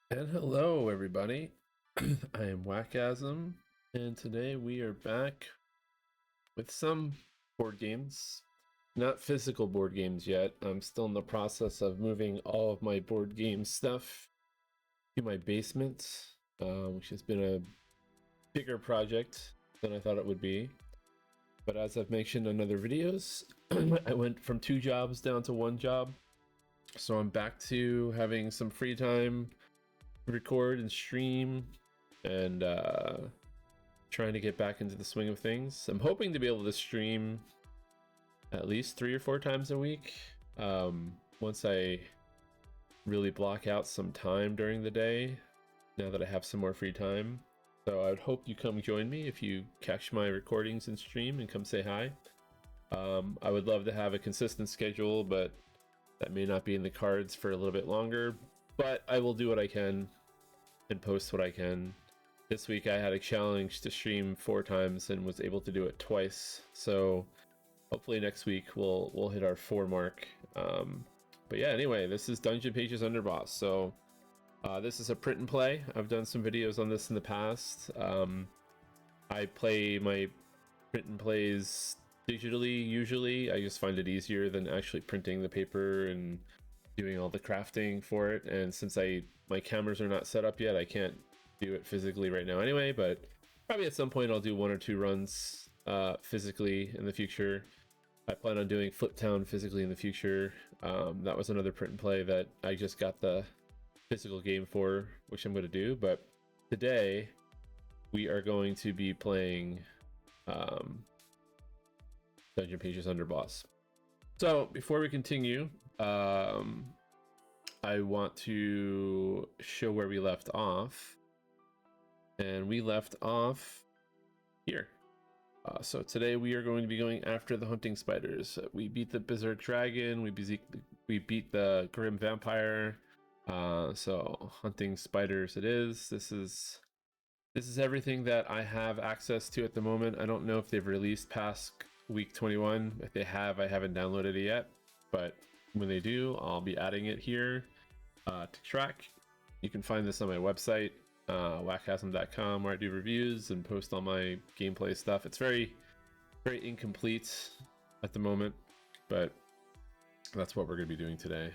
And hello, everybody. I am Wakasm, and today we are back with some board games. Not physical board games yet. I'm still in the process of moving all of my board game stuff to my basement, which has been a bigger project than I thought it would be. But as I've mentioned in other videos, I went from 2 jobs down to 1 job. So I'm back to having some free time record and stream and trying to get back into the swing of things. I'm hoping to be able to stream at least 3 or 4 times a week once I really block out some time during the day now that I have some more free time. So I would hope you come join me if you catch my recordings and stream and come say hi. I would love to have a consistent schedule, but that may not be in the cards for a little bit longer. But I will do what I can and post what I can. This week I had a challenge to stream 4 times and was able to do it twice. So hopefully next week we'll hit our 4 mark. But yeah, anyway, this is Dungeon Pages Underboss. So this is a print and play. I've done some videos on this in the past. I play my print and plays digitally usually. I just find it easier than actually printing the paper and doing all the crafting for it. And since my cameras are not set up yet, I can't do it physically right now anyway, but probably at some point I'll do 1 or 2 runs physically in the future. I plan on doing Flip Town physically in the future. That was another print and play that I just got the physical game for, which I'm going to do. But today we are going to be playing Dungeon Pages Underboss. So before we continue, I want to show where we left off. And we left off here. So today we are going to be going after the hunting spiders. We beat the Berserk Dragon. We beat the Grim Vampire. So hunting spiders it is. This is everything that I have access to at the moment. I don't know if they've released past week 21. If they have, I haven't downloaded it yet. But when they do, I'll be adding it here to track. You can find this on my website, wakasm.com, where I do reviews and post all my gameplay stuff. It's very, very incomplete at the moment, but that's what we're going to be doing today.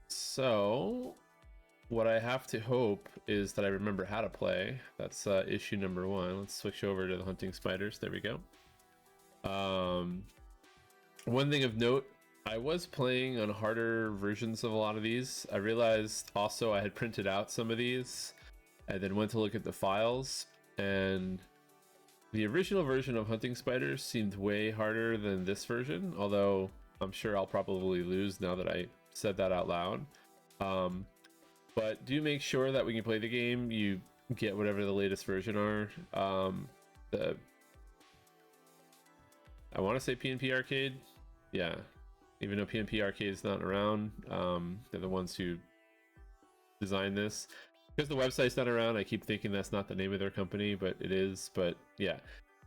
So what I have to hope is that I remember how to play. That's issue number 1. Let's switch over to the hunting spiders. There we go. One thing of note, I was playing on harder versions of a lot of these. I realized also I had printed out some of these and then went to look at the files, and the original version of hunting spiders seemed way harder than this version, although I'm sure I'll probably lose now that I said that out loud. But do make sure that when you play the game, you get whatever the latest version are. I want to say PNP Arcade. Yeah, even though PNP Arcade is not around, they're the ones who designed this. Because the website's not around, I keep thinking that's not the name of their company, but it is. But yeah,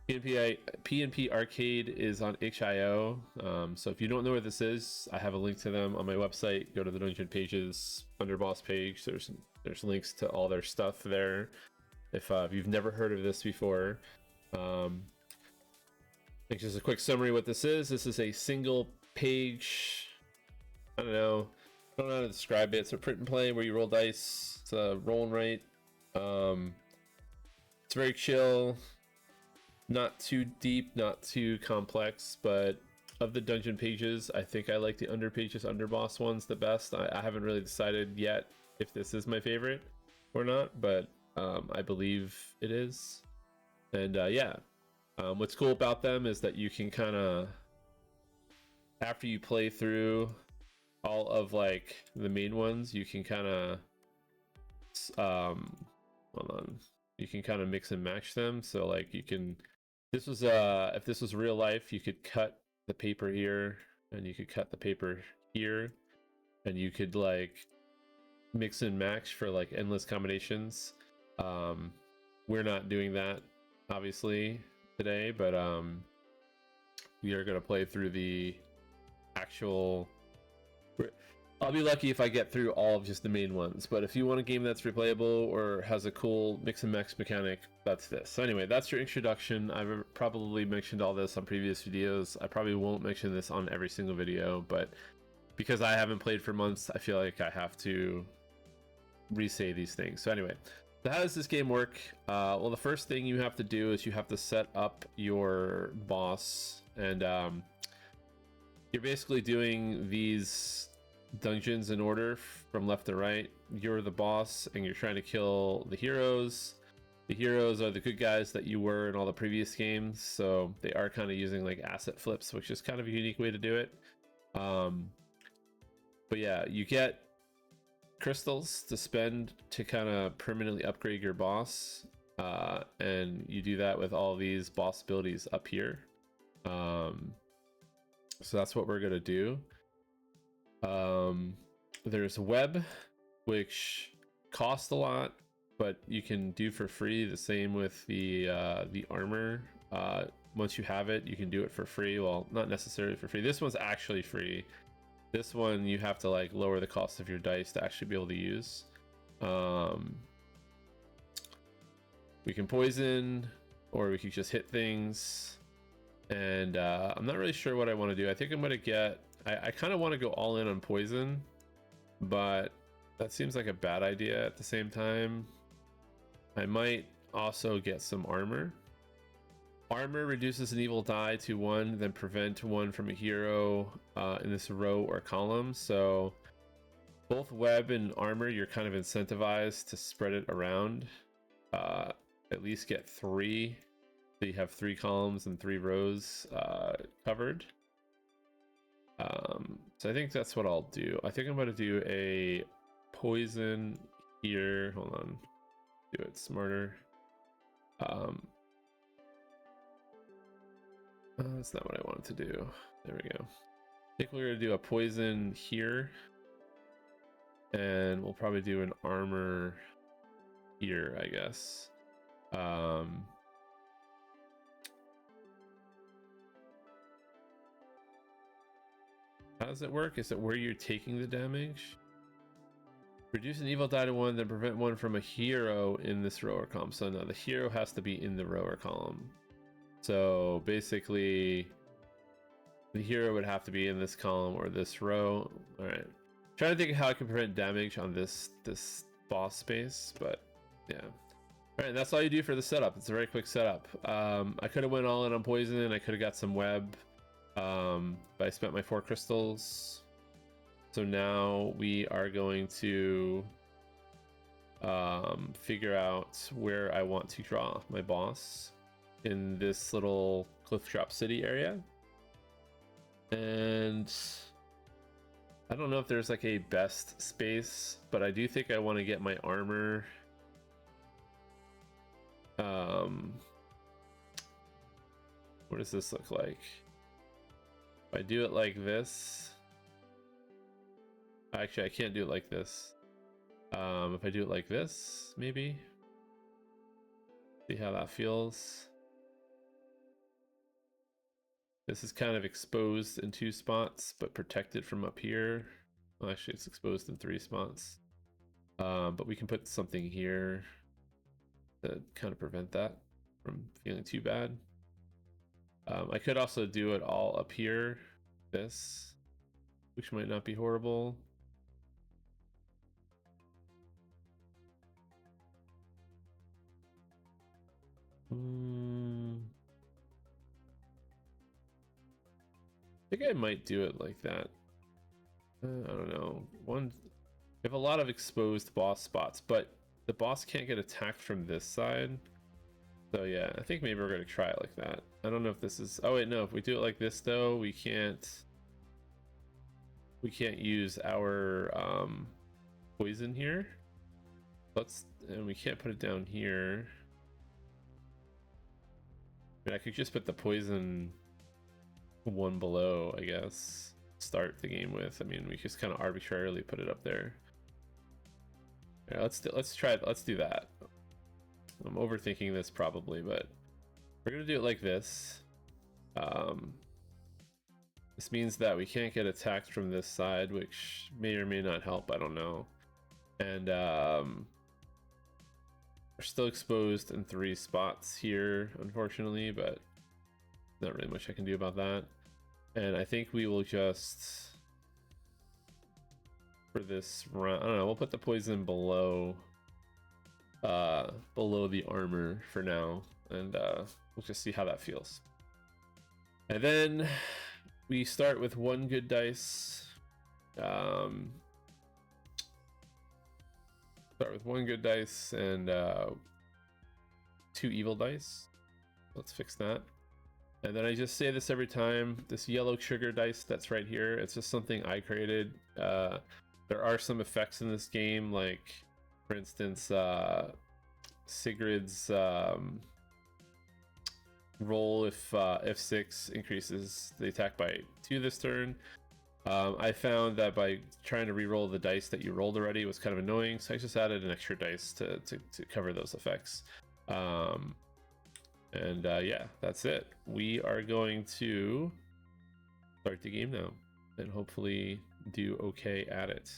PNP Arcade is on itch.io. So if you don't know where this is, I have a link to them on my website. Go to the Dungeon Pages Underboss page. There's links to all their stuff there. If you've never heard of this before, just a quick summary of what this is. This is a single page, I don't know how to describe it. It's a print and play where you roll dice. It's a roll and write. It's very chill, not too deep, not too complex, but of the Dungeon Pages, I think I like the Underboss ones the best. I haven't really decided yet if this is my favorite or not, but I believe it is. And yeah, what's cool about them is that you can kind of, after you play through all of like the main ones, you can kind of hold on, you can kind of mix and match them. So like you can, this was if this was real life, you could cut the paper here and you could cut the paper here, and you could like mix and match for like endless combinations. We're not doing that obviously today, but we are going to play through the actual, I'll be lucky if I get through all of just the main ones, but if you want a game that's replayable or has a cool mix and match mechanic, that's this. So anyway, that's your introduction. I've probably mentioned all this on previous videos. I probably won't mention this on every single video, but because I haven't played for months, I feel like I have to re-say these things. So anyway, so how does this game work? Well, the first thing you have to do is you have to set up your boss, and you're basically doing these dungeons in order from left to right. You're the boss and you're trying to kill the heroes. The heroes are the good guys that you were in all the previous games, so they are kind of using like asset flips, which is kind of a unique way to do it. But yeah, you get crystals to spend to kind of permanently upgrade your boss, and you do that with all these boss abilities up here. So that's what we're gonna do. There's web, which costs a lot, but you can do for free. The same with the armor. Once you have it, you can do it for free. Well, not necessarily for free. This one's actually free. This one you have to like lower the cost of your dice to actually be able to use. We can poison, or we can just hit things. And I'm not really sure what I want to do. I think I'm gonna get, I kind of want to go all in on poison, but that seems like a bad idea at the same time. I might also get some armor. Armor reduces an evil die to 1, then prevent 1 from a hero in this row or column. So both web and armor, you're kind of incentivized to spread it around. At least get 3. So you have 3 columns and 3 rows covered. So I think that's what I'll do. I think I'm going to do a poison here. Hold on. Do it smarter. That's not what I wanted to do. There we go. I think we're going to do a poison here. And we'll probably do an armor here, I guess. How does it work? Is it where you're taking the damage? Reduce an evil die to 1, then prevent 1 from a hero in this row or column. So now the hero has to be in the row or column. So basically, the hero would have to be in this column or this row. All right. Trying to think of how I can prevent damage on this boss space, but yeah. All right, that's all you do for the setup. It's a very quick setup. I could have went all in on poison. I could have got some web, but I spent my 4 crystals. So now we are going to figure out where I want to draw my boss in this little cliff drop city area. And I don't know if there's like a best space, but I do think I want to get my armor. What does this look like? If I do it like this, actually I can't do it like this. If I do it like this, maybe see how that feels. This is kind of exposed in 2 spots, but protected from up here. Well, actually, it's exposed in 3 spots. But we can put something here to kind of prevent that from feeling too bad. I could also do it all up here, this, which might not be horrible. I think I might do it like that. I don't know. We have a lot of exposed boss spots, but the boss can't get attacked from this side. So yeah, I think maybe we're gonna try it like that. I don't know if this is. Oh wait, no. If we do it like this though, we can't use our poison here. And we can't put it down here. I mean, I could just put the poison one below, I guess. Start the game with. I mean, we just kind of arbitrarily put it up there. Yeah, let's try it. Let's do that. I'm overthinking this probably, but we're gonna do it like this. This means that we can't get attacked from this side, which may or may not help, I don't know. And we're still exposed in 3 spots here, unfortunately, but not really much I can do about that. And I think we will just, for this round, I don't know, we'll put the poison below the armor for now, and we'll just see how that feels. And then we start with 1 good dice. Start with 1 good dice and 2 evil dice. Let's fix that. And then I just say this every time, this yellow sugar dice that's right here, it's just something I created. There are some effects in this game, like for instance, Sigrid's roll if F6 increases the attack by 2 this turn. I found that by trying to re-roll the dice that you rolled already was kind of annoying, so I just added an extra dice to cover those effects. Yeah, that's it. We are going to start the game now and hopefully do okay at it.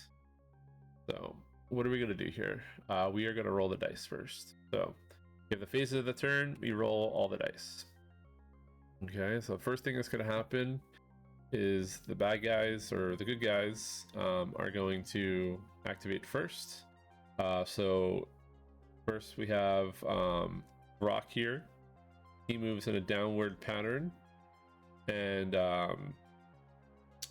So what are we going to do here? We are going to roll the dice first. So we have the phase of the turn, we roll all the dice. Okay, so first thing that's going to happen is the bad guys or the good guys are going to activate first. So first we have Rock here. He moves in a downward pattern, and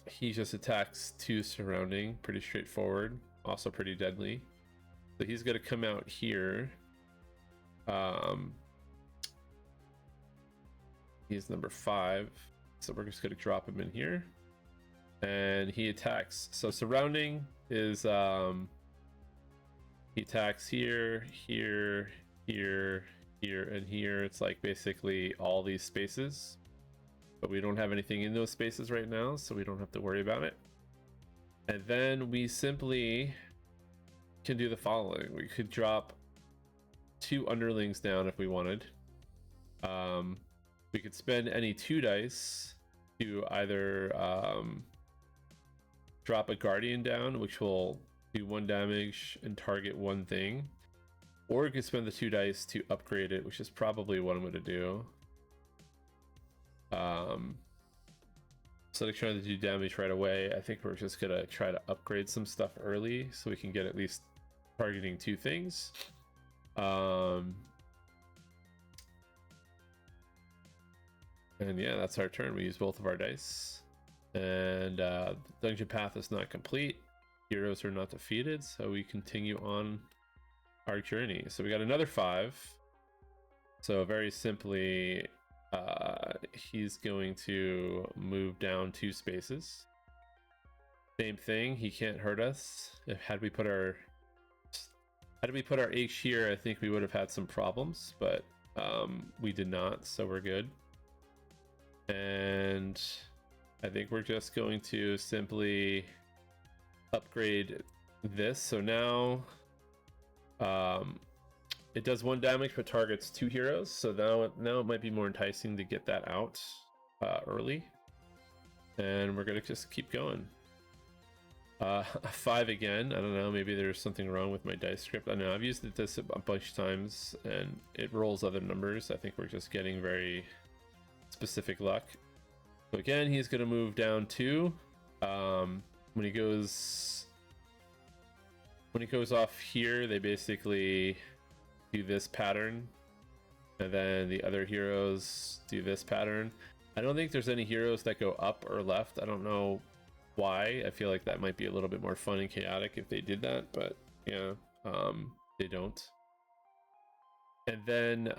he just attacks 2 surrounding. Pretty straightforward, also pretty deadly. So he's going to come out here. He's number 5. So we're just going to drop him in here, and he attacks. So surrounding is he attacks here, here, here, here, and here. It's like basically all these spaces, but we don't have anything in those spaces right now, so we don't have to worry about it. And then we simply can do the following. We could drop 2 underlings down if we wanted. We could spend any 2 dice to either drop a guardian down, which will do 1 damage and target 1 thing, or we could spend the 2 dice to upgrade it, which is probably what I'm going to do. Instead of trying to do damage right away, I think we're just going to try to upgrade some stuff early so we can get at least targeting 2 things. And yeah, that's our turn. We use both of our dice. And the dungeon path is not complete. Heroes are not defeated, so we continue on our journey. So we got another 5. So very simply, he's going to move down 2 spaces. Same thing, he can't hurt us. Had we put our H here, I think we would have had some problems, but we did not, so we're good. And I think we're just going to simply upgrade this. So now it does 1 damage but targets 2 heroes, so now it might be more enticing to get that out early. And we're gonna just keep going. 5 again. I don't know, maybe there's something wrong with my dice script. I know I've used this a bunch of times and it rolls other numbers. I think we're just getting very specific luck. So again, he's gonna move down 2. When he goes off here, they basically do this pattern, and then the other heroes do this pattern. I don't think there's any heroes that go up or left. I don't know why. I feel like that might be a little bit more fun and chaotic if they did that, but yeah, they don't. And then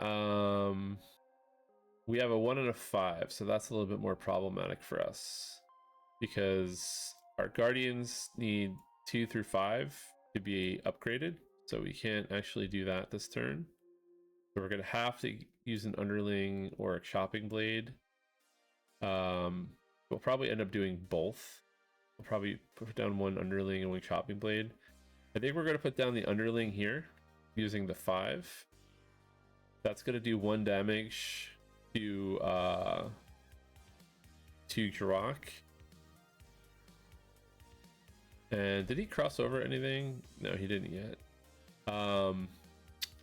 we have a 1 and a 5, so that's a little bit more problematic for us because our guardians need 2 through 5 to be upgraded, so we can't actually do that this turn. So we're gonna have to use an underling or a chopping blade. We'll probably end up doing both. We'll probably put down 1 underling and 1 chopping blade. I think we're gonna put down the underling here using the 5. That's gonna do 1 damage to Drock, And did he cross over anything? No, he didn't yet. And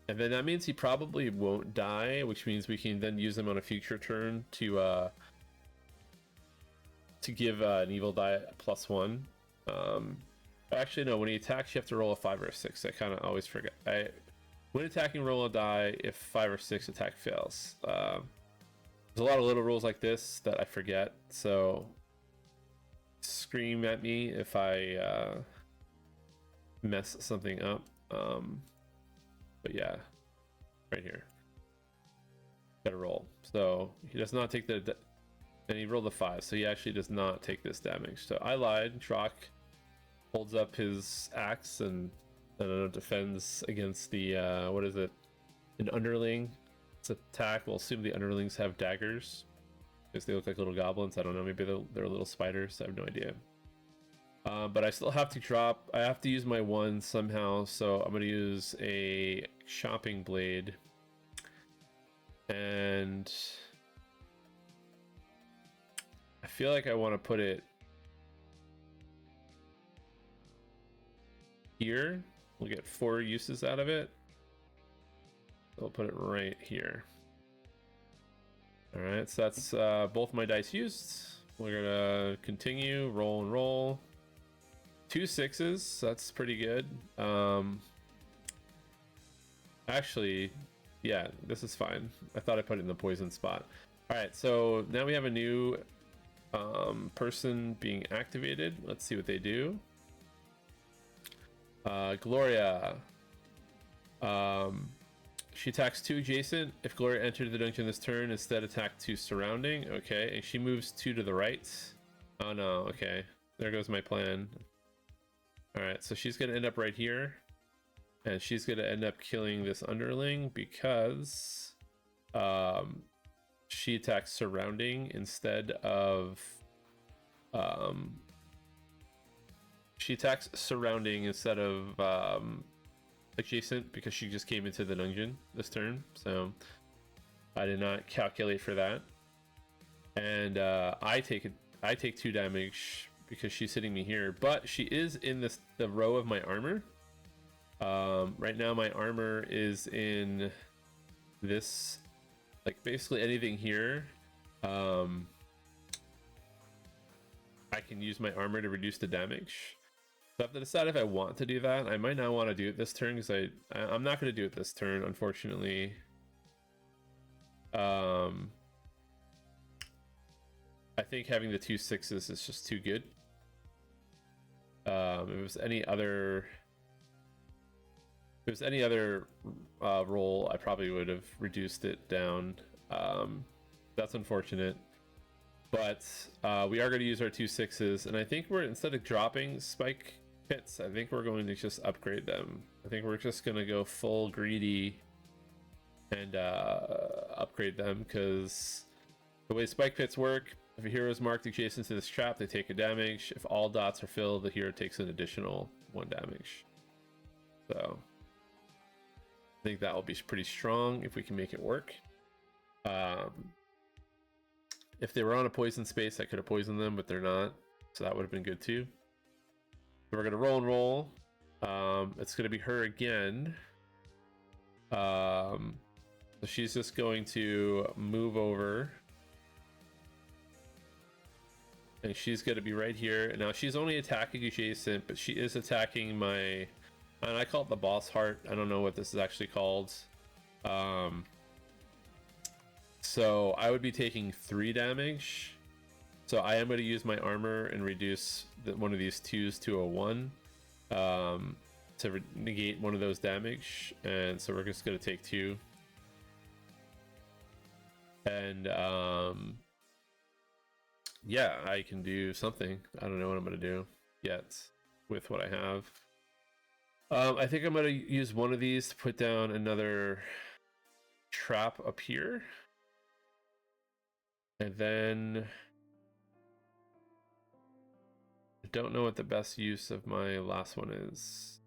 then that means he probably won't die, which means we can then use him on a future turn to give an evil die +1. Actually, no. When he attacks, you have to roll a 5 or a 6. I kind of always forget. When attacking, roll a die if 5 or 6 attack fails. There's a lot of little rules like this that I forget, so scream at me if I mess something up. But yeah, right here, gotta roll. So he does not take the, and he rolled a 5, so he actually does not take this damage. So I lied. Trock holds up his axe and I don't know, defends against the what is it? An underling. It's attack. We'll assume the underlings have daggers because they look like little goblins. I don't know. Maybe they're little spiders. I have no idea. But I still have to drop. I have to use my 1 somehow. So I'm going to use a chopping blade. And I feel like I want to put it here. We'll get 4 uses out of it. I'll put it right here. All right, so that's both my dice used. We're gonna continue, roll and roll. 2 6s, that's pretty good. Actually, yeah, this is fine. I thought I put it in the poison spot. All right, so now we have a new person being activated. Let's see what they do. Gloria. She attacks 2 adjacent. If Gloria entered the dungeon this turn, instead attack 2 surrounding. Okay, and she moves 2 to the right. Oh no, okay. There goes my plan. Alright, so she's gonna end up right here. And she's gonna end up killing this underling because she attacks surrounding instead of adjacent because she just came into the dungeon this turn, so I did not calculate for that. And I take 2 damage because she's hitting me here, but she is in the row of my armor. Right now my armor is in this, like basically anything here. I can use my armor to reduce the damage. So I have to decide if I want to do that. I might not want to do it this turn because I'm not going to do it this turn, unfortunately. I think having the 2 6s is just too good. If it was any other roll, I probably would have reduced it down. That's unfortunate. But we are going to use our 2 6s, and I think we're, instead of dropping spike pits, I think we're going to just upgrade them. I think we're just going to go full greedy and upgrade them, because the way spike pits work, if a hero is marked adjacent to this trap, they take a damage. If all dots are filled, the hero takes an additional 1 damage. So I think that will be pretty strong if we can make it work. If they were on a poison space, I could have poisoned them, but they're not, so that would have been good too. So we're gonna roll and roll. It's gonna be her again. So she's just going to move over, and she's gonna be right here. Now she's only attacking adjacent, but she is attacking my, and I call it the boss heart. I don't know what this is actually called. So I would be taking 3 damage. So I am going to use my armor and reduce one of these 2s to a 1 to negate one of those damage. And so we're just going to take 2. And yeah, I can do something. I don't know what I'm going to do yet with what I have. I think I'm going to use one of these to put down another trap up here. And then I don't know what the best use of my last one is.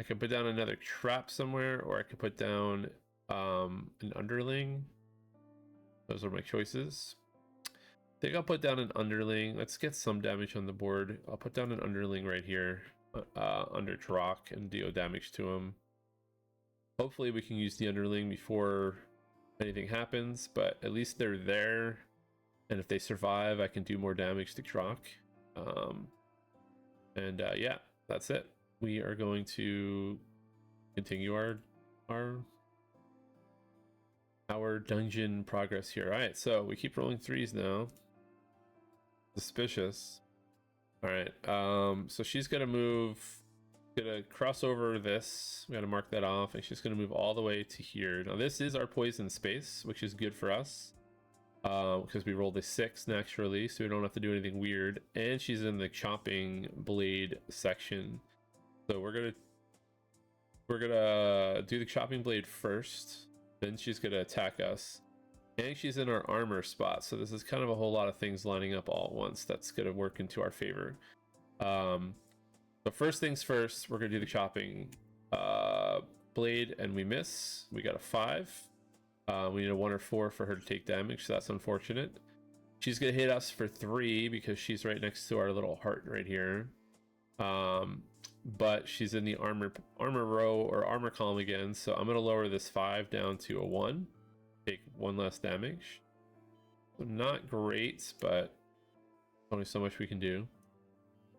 I could put down another trap somewhere, or I could put down an underling. Those are my choices. think I'll put down an underling. Let's get some damage on the board. I'll put down an underling right here under Drock and deal damage to him. Hopefully we can use the underling before anything happens, but at least they're there. And if they survive, I can do more damage to Drock. Yeah, that's it. We are going to continue our dungeon progress here. All right, so we keep rolling 3s now. Suspicious. All right, so she's gonna cross over this. We gotta mark that off, and she's gonna move all the way to here. Now this is our poison space, which is good for us, because we rolled a 6 naturally, so we don't have to do anything weird. And she's in the chopping blade section, so we're gonna do the chopping blade first. Then she's gonna attack us, and she's in our armor spot. So this is kind of a whole lot of things lining up all at once. That's gonna work into our favor. So first things first, we're gonna do the chopping blade, and we miss. We got a 5. We need a 1 or 4 for her to take damage, so that's unfortunate. She's gonna hit us for 3 because she's right next to our little heart right here. But she's in the armor row or armor column again, so I'm gonna lower this 5 down to a 1. Take 1 less damage. So not great, but only so much we can do.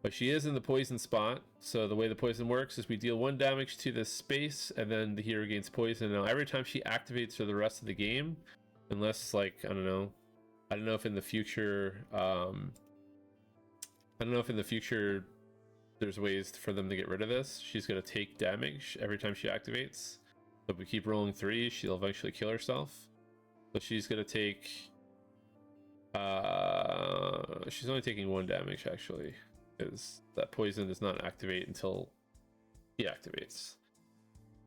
But she is in the poison spot, so the way the poison works is we deal 1 damage to this space, and then the hero gains poison. Now every time she activates for the rest of the game, unless, like, I don't know if in the future there's ways for them to get rid of this, she's going to take damage every time she activates. So if we keep rolling 3s, she'll eventually kill herself. So she's going to take she's only taking 1 damage actually, because that poison does not activate until he activates.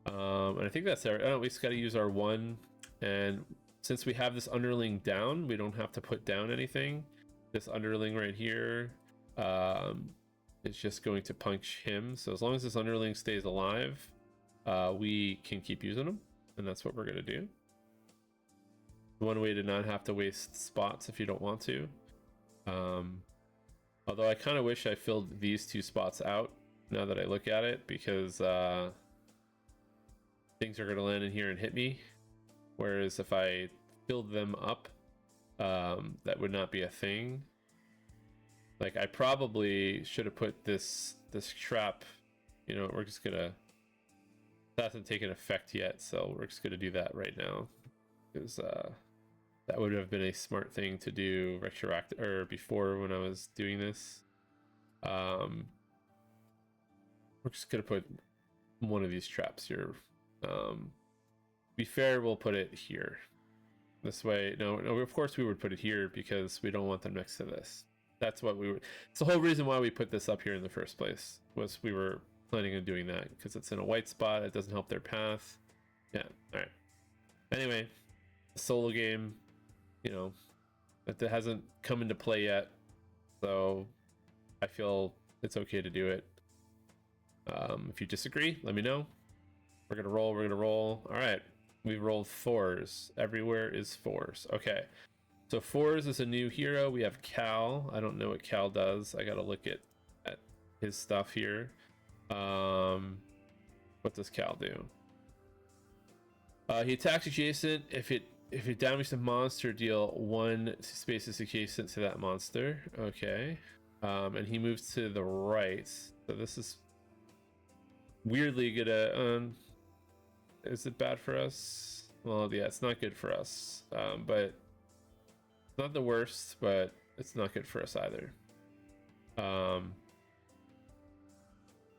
And I think that's it. Oh, we just got to use our 1, and since we have this underling down, we don't have to put down anything. This underling right here is just going to punch him. So as long as this underling stays alive, we can keep using him, and that's what we're gonna do. One way to not have to waste spots if you don't want to. Although I kind of wish I filled these 2 spots out now that I look at it, because things are going to land in here and hit me. Whereas if I filled them up, that would not be a thing. Like, I probably should have put this trap, you know, we're just going to, that hasn't taken effect yet, so we're just going to do that right now. Because that would have been a smart thing to do retroactive, or before when I was doing this. We're just gonna put one of these traps here. To be fair, we'll put it here. This way, no, of course we would put it here because we don't want them next to this. That's what we were. It's the whole reason why we put this up here in the first place. Was we were planning on doing that because it's in a white spot. It doesn't help their path. Yeah. All right. Anyway, solo game. You know, that hasn't come into play yet, so I feel it's okay to do it. If you disagree, let me know. We're gonna roll. All right, we've rolled 4s. Everywhere is 4s. Okay, so 4s is a new hero. We have Cal. I don't know what Cal does. I gotta look at his stuff here. What does Cal do? He attacks adjacent. If it damages the monster, deal 1 spaces adjacent to that monster. Okay. And he moves to the right. So this is weirdly gonna... is it bad for us? Well, yeah, it's not good for us. But it's not the worst, but it's not good for us either.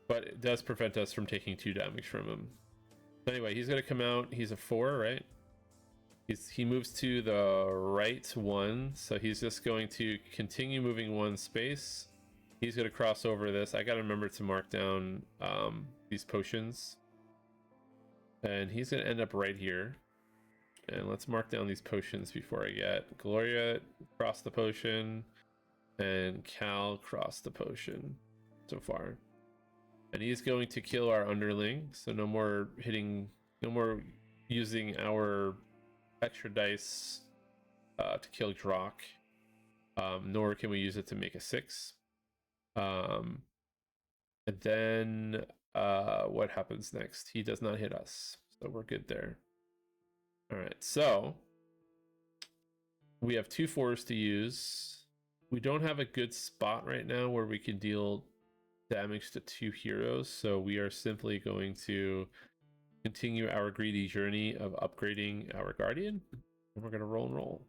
But it does prevent us from taking 2 damage from him. Anyway, he's gonna come out. He's a 4, right? He moves to the right 1, so he's just going to continue moving 1 space. He's going to cross over this. I gotta remember to mark down these potions. And he's going to end up right here. And let's mark down these potions before I get Gloria cross the potion, and Cal cross the potion so far. And he's going to kill our underling, so no more using our extra dice to kill Drock. Nor can we use it to make a 6. And then what happens next? He does not hit us, so we're good there. All right, so we have 2 4s to use. We don't have a good spot right now where we can deal damage to 2 heroes, so we are simply going to continue our greedy journey of upgrading our guardian, and we're going to roll and roll.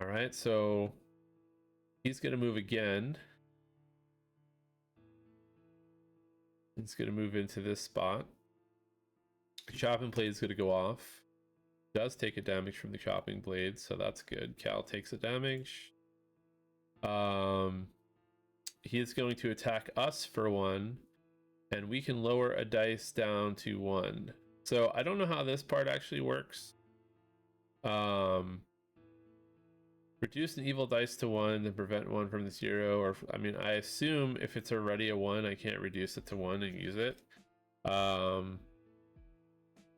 All right, so he's going to move again. He's going to move into this spot. Chopping blade is going to go off. Does take a damage from the chopping blade, so that's good. Cal takes a damage. He is going to attack us for 1, and we can lower a dice down to 1. So I don't know how this part actually works. Reduce an evil dice to 1 and prevent 1 from the 0, or I mean, I assume if it's already a 1, I can't reduce it to 1 and use it.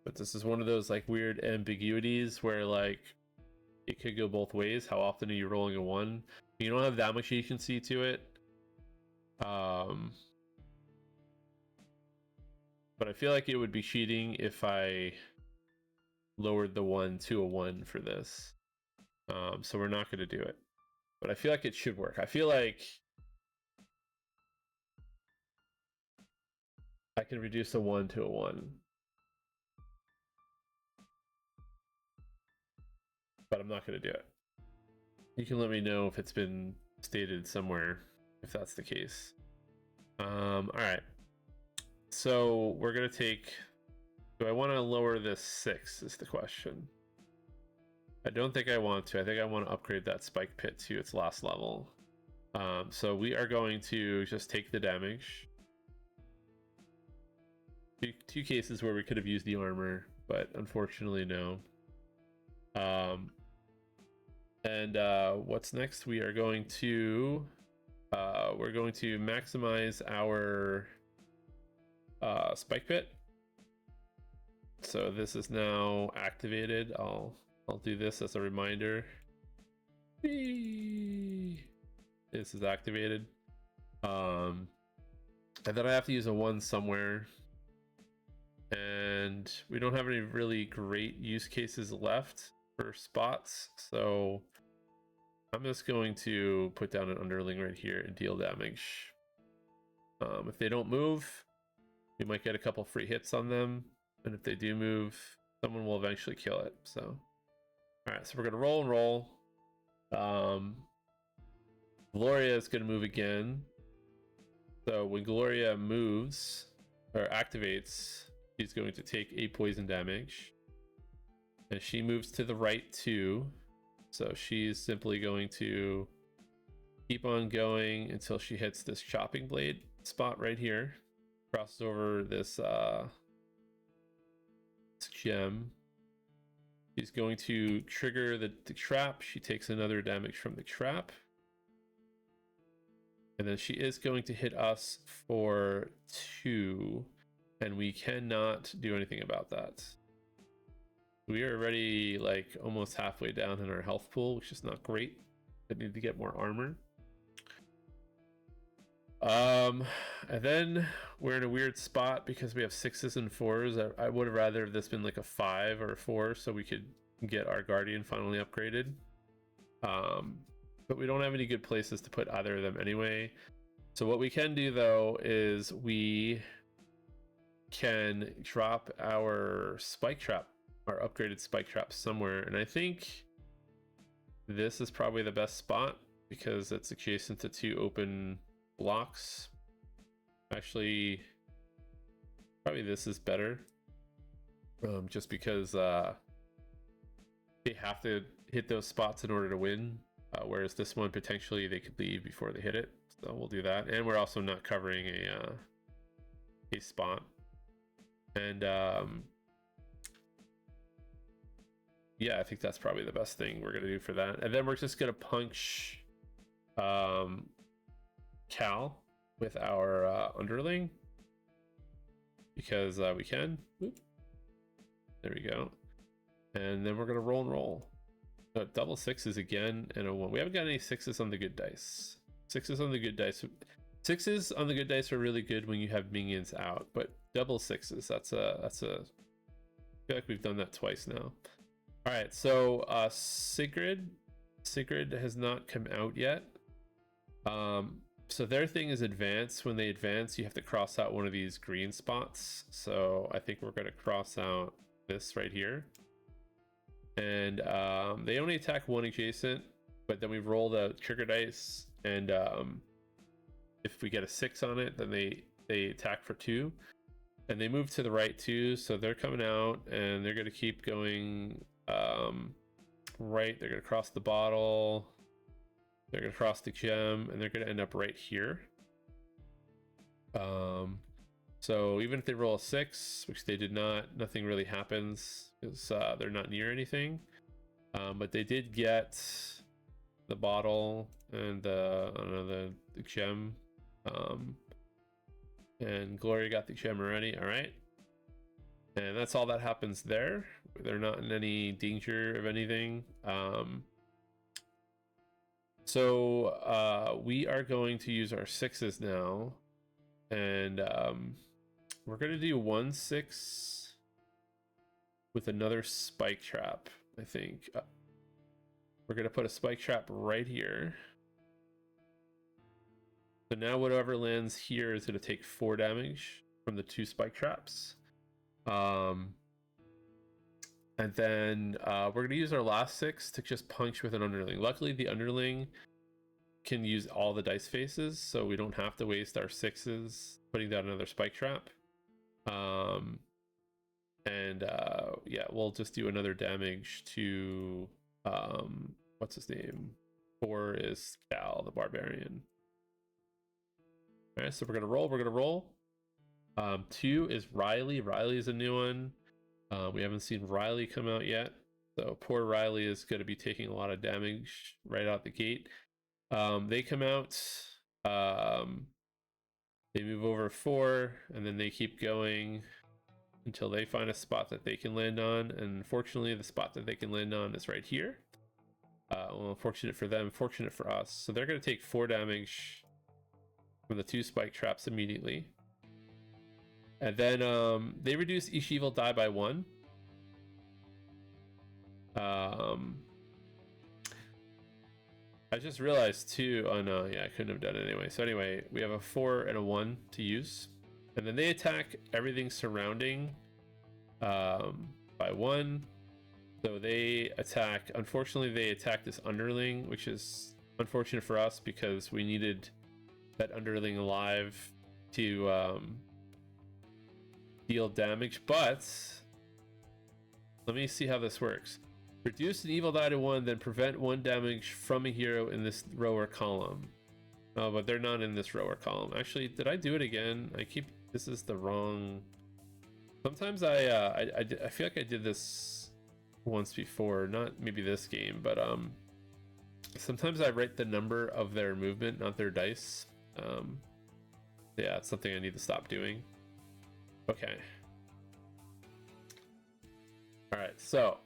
But this is one of those like weird ambiguities where like it could go both ways. How often are you rolling a 1? You don't have that much agency to it. But I feel like it would be cheating if I lowered the 1 to a 1 for this. So we're not going to do it. But I feel like it should work. I feel like I can reduce a 1 to a 1. But I'm not going to do it. You can let me know if it's been stated somewhere, if that's the case. All right. So we're going to take... Do I want to lower this 6 is the question. I don't think I want to. I think I want to upgrade that spike pit to its last level. So we are going to just take the damage. Two cases where we could have used the armor, but unfortunately no. And what's next? We are going to maximize our spike pit. So this is now activated. I'll do this as a reminder. Whee! This is activated. And then I have to use a 1 somewhere. And we don't have any really great use cases left for spots, so I'm just going to put down an underling right here and deal damage. If they don't move, we might get a couple free hits on them, and if they do move, someone will eventually kill it. So alright, so we're gonna roll and roll. Gloria is gonna move again. So when Gloria moves or activates, she's going to take 8 poison damage. And she moves to the right too. So she's simply going to keep on going until she hits this chopping blade spot right here. Crosses over this gem. She's going to trigger the trap. She takes another damage from the trap. And then she is going to hit us for 2. And we cannot do anything about that. We are already like almost halfway down in our health pool, which is not great. I need to get more armor. And then we're in a weird spot because we have 6s and 4s. I would have rather this been like a 5 or a 4 so we could get our guardian finally upgraded. But we don't have any good places to put either of them anyway. So what we can do though is we can drop our spike trap, our upgraded spike trap somewhere, and I think this is probably the best spot because it's adjacent to 2 open blocks. Actually, probably this is better, just because they have to hit those spots in order to win, whereas this one potentially they could leave before they hit it. So we'll do that, and we're also not covering a spot. And yeah, I think that's probably the best thing we're gonna do for that. And then we're just gonna punch Cal with our underling because we can. Whoop. There we go. And then we're gonna roll and roll. Double sixes again and a 1. We haven't got any sixes on the good dice. Sixes on the good dice. Sixes on the good dice are really good when you have minions out, but double sixes, that's a I feel like we've done that twice now. All right, so Sigrid has not come out yet. So their thing is advance. When they advance, you have to cross out one of these green spots. So I think we're going to cross out this right here. And they only attack one adjacent, but then we roll the trigger dice, and if we get a 6 on it, then they attack for 2, and they move to the right too. So they're coming out, and they're going to keep going right. They're going to cross the bottle. They're going to cross the gem, and they're going to end up right here. So even if they roll a 6, which they did not, nothing really happens because they're not near anything. But they did get the bottle and the gem. And Gloria got the gem already. All right. And that's all that happens there. They're not in any danger of anything. So we are going to use our 6s now. And we're going to do 1/6 with another spike trap, I think. We're going to put a spike trap right here. So now whatever lands here is going to take 4 damage from the 2 spike traps. And then we're going to use our last 6 to just punch with an underling. Luckily, the underling can use all the dice faces, so we don't have to waste our 6s putting down another spike trap. Yeah, we'll just do another damage to what's his name? 4 is Cal, the barbarian. All right, so we're gonna roll. 2 is Riley. Riley is a new one. We haven't seen Riley come out yet, so poor Riley is going to be taking a lot of damage right out the gate. They come out. They move over 4, and then they keep going until they find a spot that they can land on. And unfortunately, the spot that they can land on is right here. Well, unfortunate for them, fortunate for us. So they're going to take 4 damage from the 2 spike traps immediately. And then they reduce each evil die by 1. I just realized too, oh no, yeah, I couldn't have done it anyway. So anyway, we have a 4 and a 1 to use. And then they attack everything surrounding by 1. So they attack, unfortunately they attack this underling, which is unfortunate for us because we needed that underling alive to deal damage. But let me see how this works. Reduce an evil die to 1, then prevent 1 damage from a hero in this row or column. Oh, but they're not in this row or column. Actually, did I do it again? This is the wrong. Sometimes I feel like I did this once before, not maybe this game, but sometimes I write the number of their movement, not their dice. Yeah, it's something I need to stop doing. Okay. All right, so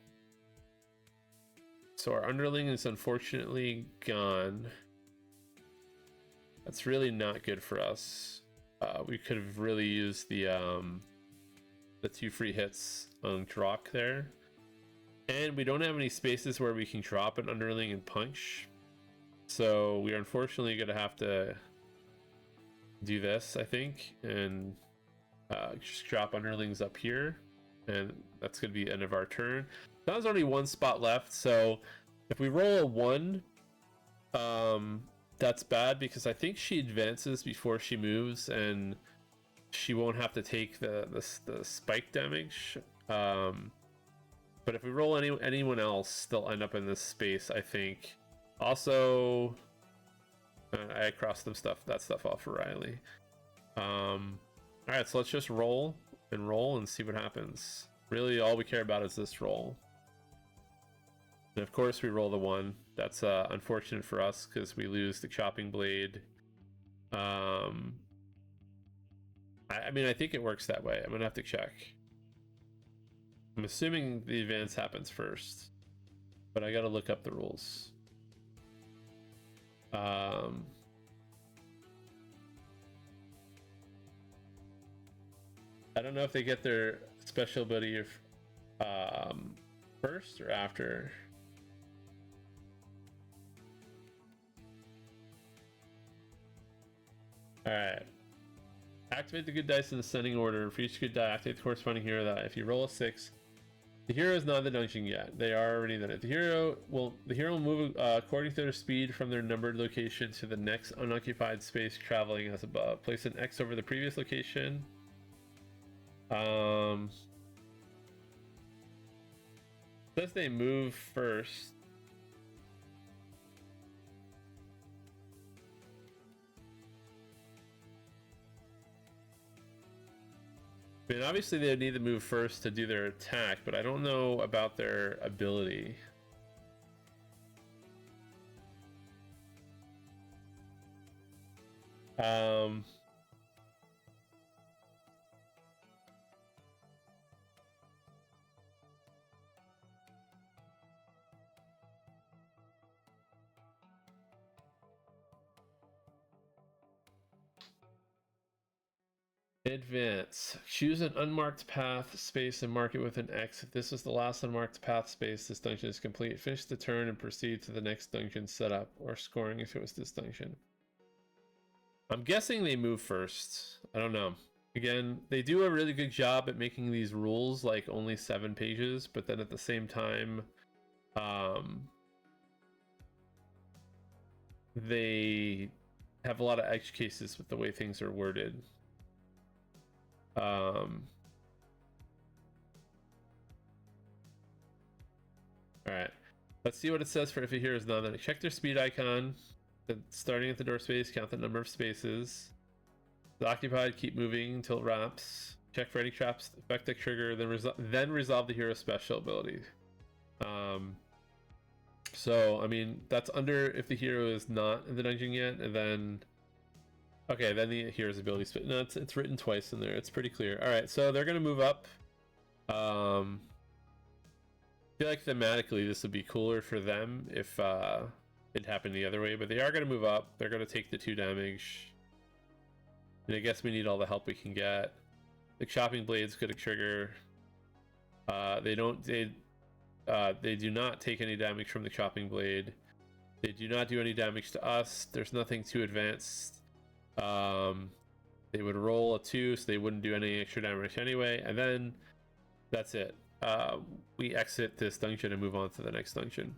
our underling is unfortunately gone. That's really not good for us. We could have really used the 2 free hits on Drock there. And we don't have any spaces where we can drop an underling and punch. So we are unfortunately going to have to do this, I think, and just drop underlings up here. And that's going to be the end of our turn. Now there's only 1 spot left, so if we roll a 1, that's bad because I think she advances before she moves, and she won't have to take the spike damage. But if we roll anyone else, they'll end up in this space, I think. Also, I crossed that stuff off for Riley. All right, so let's just roll and see what happens. Really, all we care about is this roll. And of course, we roll the 1. That's unfortunate for us because we lose the chopping blade. I mean, I think it works that way. I'm gonna have to check. I'm assuming the advance happens first, but I gotta look up the rules. I don't know if they get their special ability first or after. Alright. Activate the good dice in ascending order. For each good die, activate the corresponding hero that if you roll a 6, the hero is not in the dungeon yet. They are already in it. The hero will move according to their speed from their numbered location to the next unoccupied space, traveling as above. Place an X over the previous location. Says they move first. I mean, obviously they need to move first to do their attack, but I don't know about their ability. Advance. Choose an unmarked path space and mark it with an X. If this is the last unmarked path space, this dungeon is complete. Finish the turn and proceed to the next dungeon setup, or scoring if it was this dungeon. I'm guessing they move first. I don't know. Again, they do a really good job at making these rules like only 7 pages, but then at the same time, they have a lot of edge cases with the way things are worded. All right, let's see what it says for if a hero is not on it. Check their speed icon. Starting at the door space, count the number of spaces. It's occupied, keep moving until it wraps. Check for any traps, affect the trigger, then resolve the hero special ability. So I mean that's under if the hero is not in the dungeon yet, and then okay, then the hero's ability. No, it's written twice in there. It's pretty clear. All right, so they're gonna move up. I feel like thematically this would be cooler for them if it happened the other way, but they are gonna move up. They're gonna take the 2 damage, and I guess we need all the help we can get. The chopping blade's gonna trigger. They do not take any damage from the chopping blade. They do not do any damage to us. There's nothing too advanced. They would roll a 2, so they wouldn't do any extra damage anyway, and then that's it. We exit this dungeon and move on to the next dungeon.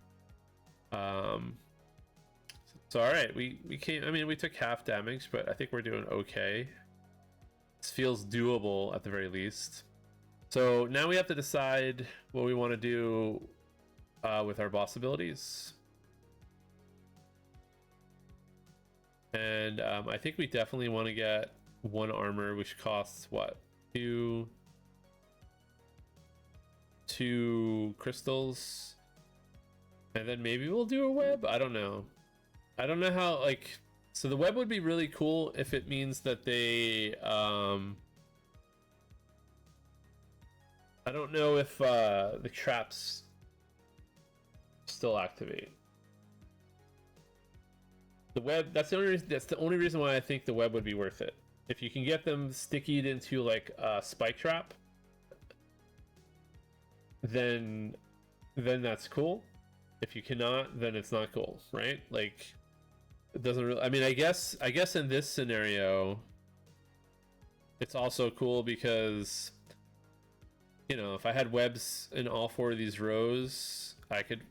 So all right, we came. I mean, we took half damage, but I think we're doing okay. This feels doable at the very least. So now we have to decide what we want to do with our boss abilities. And I think we definitely want to get 1 armor, which costs what? 2 crystals. And then maybe we'll do a web. I don't know. I don't know how, like, so the web would be really cool if it means that they I don't know if the traps still activate. The web, that's the only reason why I think the web would be worth it. If you can get them stickied into like a spike trap, then that's cool. If you cannot, then it's not cool, right? Like, it doesn't really, I mean, I guess in this scenario it's also cool because, you know, if I had webs in all 4 of these rows, I could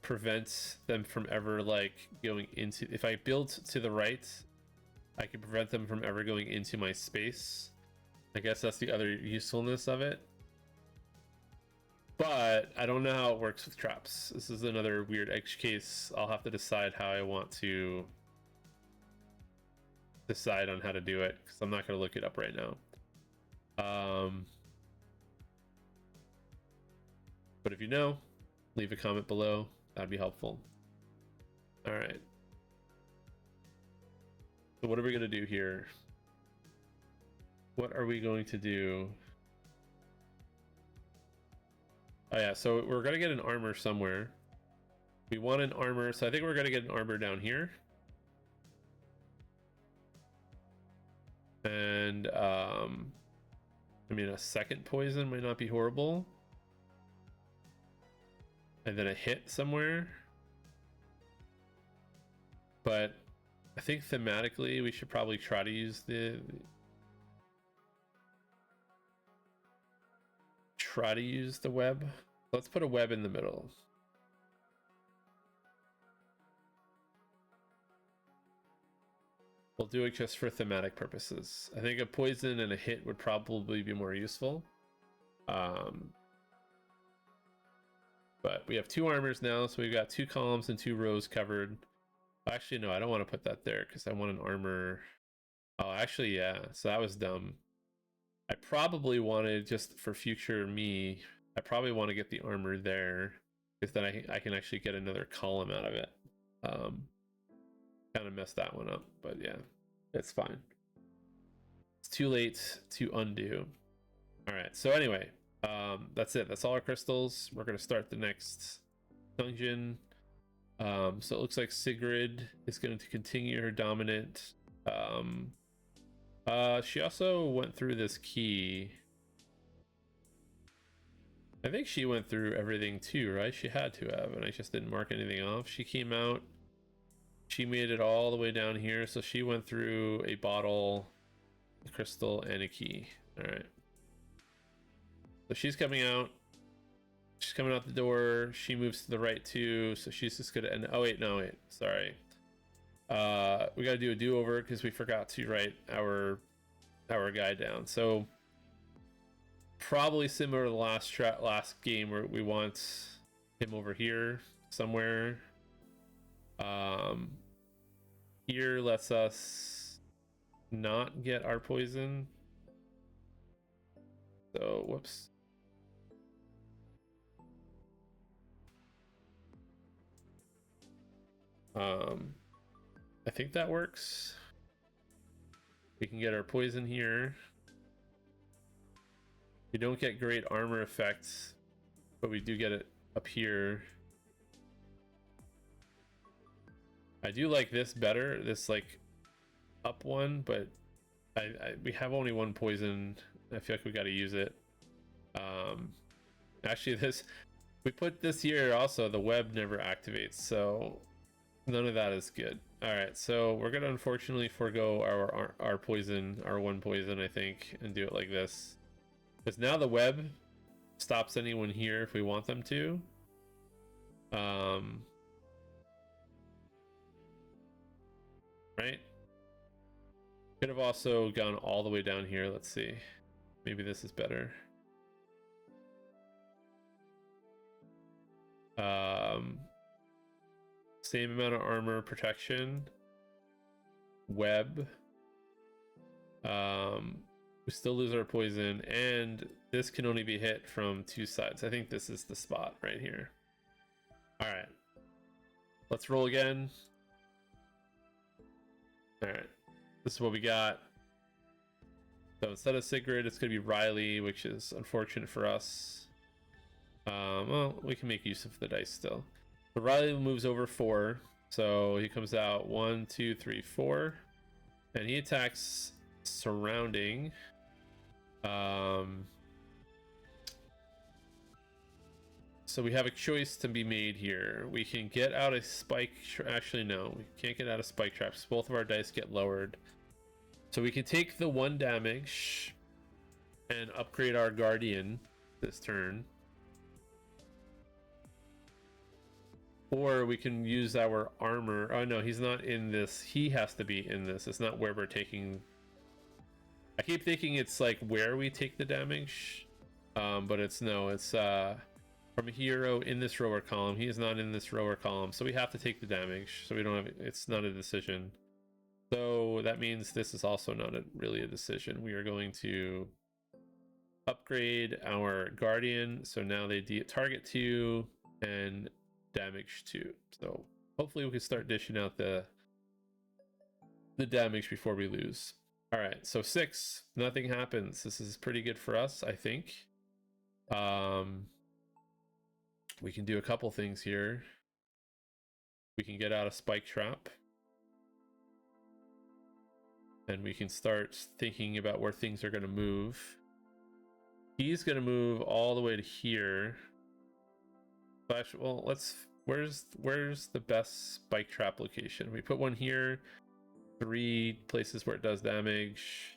prevent them from ever like going into, if I build to the right, I could prevent them from ever going into my space. I guess that's the other usefulness of it. But I don't know how it works with traps. This is another weird edge case. I'll have to decide how I want to decide on how to do it, because I'm not going to look it up right now. But if you know, leave a comment below. That'd be helpful. All right. So what are we going to do here? What are we going to do? Oh yeah, so we're going to get an armor somewhere. We want an armor, so I think we're gonna get an armor down here. And I mean, a second poison might not be horrible. And then a hit somewhere. But I think thematically we should probably try to use the web. Let's put a web in the middle. We'll do it just for thematic purposes. I think a poison and a hit would probably be more useful. But we have 2 armors now, so we've got 2 columns and 2 rows covered. Actually, no, I don't want to put that there because I want an armor. Oh, actually, yeah. So that was dumb. I probably wanted, just for future me, I probably want to get the armor there because then I can actually get another column out of it. Kind of messed that one up, but yeah, it's fine. It's too late to undo. All right, so anyway, that's it. That's all our crystals. We're gonna start the next dungeon. So it looks like Sigrid is going to continue her dominant. She also went through this key. I think she went through everything too, right? She had to have, and I just didn't mark anything off. She came out. She made it all the way down here, so she went through a bottle, a crystal, and a key. All right. So she's coming out. She's coming out the door. She moves to the right too, so she's just gonna end. Oh wait, no wait, sorry. We gotta do a do-over because we forgot to write our guy down. So probably similar to the last game where we want him over here somewhere. Here lets us not get our poison. So whoops. I think that works. We can get our poison here. We don't get great armor effects, but we do get it up here. I do like this better, this like up one, but we have only 1 poison. I feel like we got to use it. Actually, we put this here also, the web never activates, so none of that is good. All right, so we're gonna unfortunately forego our poison, our 1 poison, I think, and do it like this, because now the web stops anyone here if we want them to. Right? Could have also gone all the way down here. Let's see. Maybe this is better. Same amount of armor, protection, web. We still lose our poison, and this can only be hit from 2 sides. I think this is the spot right here. All right, let's roll again. All right, this is what we got. So instead of Sigrid, it's gonna be Riley, which is unfortunate for us. Well, we can make use of the dice still. So Riley moves over 4, so he comes out 1, 2, 3, 4, and he attacks surrounding. So we have a choice to be made here. We can get out a spike. Actually, no, we can't get out of spike traps. Both of our dice get lowered. So we can take the 1 damage and upgrade our guardian this turn. Or we can use our armor. Oh no, he's not in this. He has to be in this. It's not where we're taking. I keep thinking it's like where we take the damage. But it's no, it's from a hero in this row or column. He is not in this row or column, so we have to take the damage. So we don't have, it's not a decision. So that means this is also not really a decision. We are going to upgrade our guardian. So now they target 2 and damage 2. So hopefully we can start dishing out the damage before we lose. All right, so 6, nothing happens. This is pretty good for us, I think. We can do a couple things here. we can get out a spike trap. And we can start thinking about where things are going to move. He's going to move all the way to here. Well, where's the best spike trap location? We put one here. 3 places where it does damage.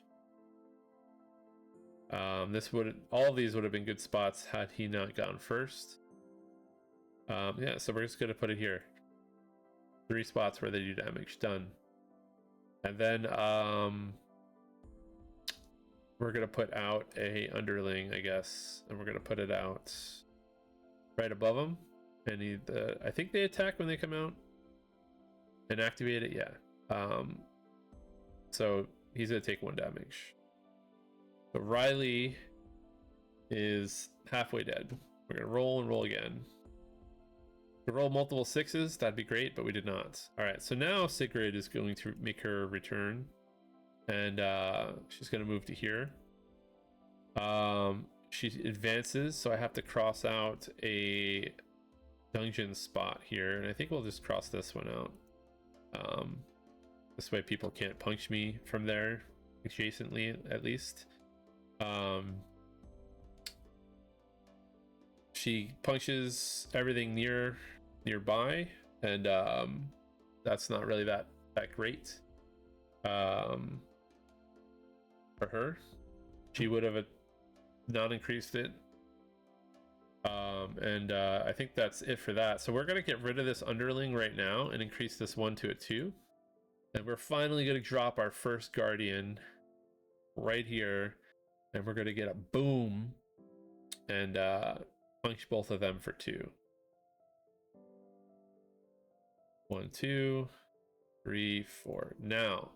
All of these would have been good spots had he not gone first. Yeah, so we're just going to put it here. 3 spots where they do damage. Done. And then we're gonna put out a underling, I guess, and we're gonna put it out right above them. And I think they attack when they come out and activate it. Yeah. So he's gonna take 1 damage. But Riley is halfway dead. We're gonna roll and roll again. To roll multiple 6s, that'd be great, but we did not. All right, so now Sigrid is going to make her return, and she's going to move to here. She advances, so I have to cross out a dungeon spot here, and I think we'll just cross this one out. This way people can't punch me from there, adjacently at least. She punches everything nearby, and that's not really that great for her. She would have not increased it, and I think that's it for that. So we're gonna get rid of this underling right now and increase this 1 to a 2, and we're finally gonna drop our first guardian right here, and we're gonna get a boom and punch both of them for 2. 1, 2, 3, 4. Now,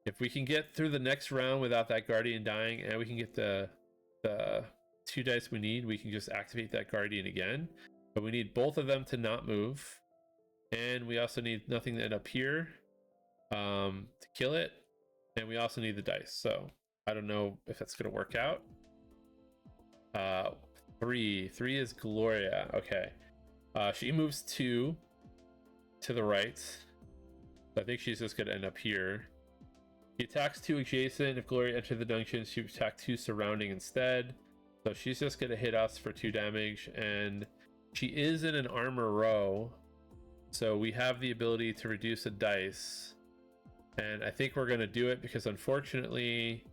if we can get through the next round without that guardian dying, and we can get the 2 dice we need, we can just activate that guardian again. But we need both of them to not move, and we also need nothing to end up here to kill it, and we also need the dice. So I don't know if that's going to work out. 3 is Gloria. Okay, she moves 2 to the right. I think she's just going to end up here. He attacks 2 adjacent. If Gloria entered the dungeon, she would attack 2 surrounding instead. So she's just going to hit us for 2 damage, and she is in an armor row, so we have the ability to reduce a dice, and I think we're going to do it because unfortunately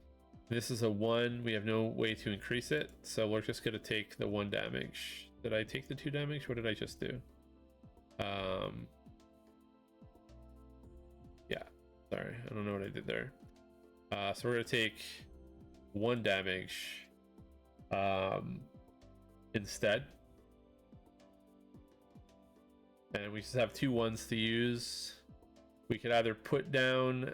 this is a 1. We have no way to increase it, so we're just going to take the 1 damage. Did I take the 2 damage? What did I just do? Yeah, sorry, I don't know what I did there. So we're going to take 1 damage instead, and we just have 2 1s to use. We could either put down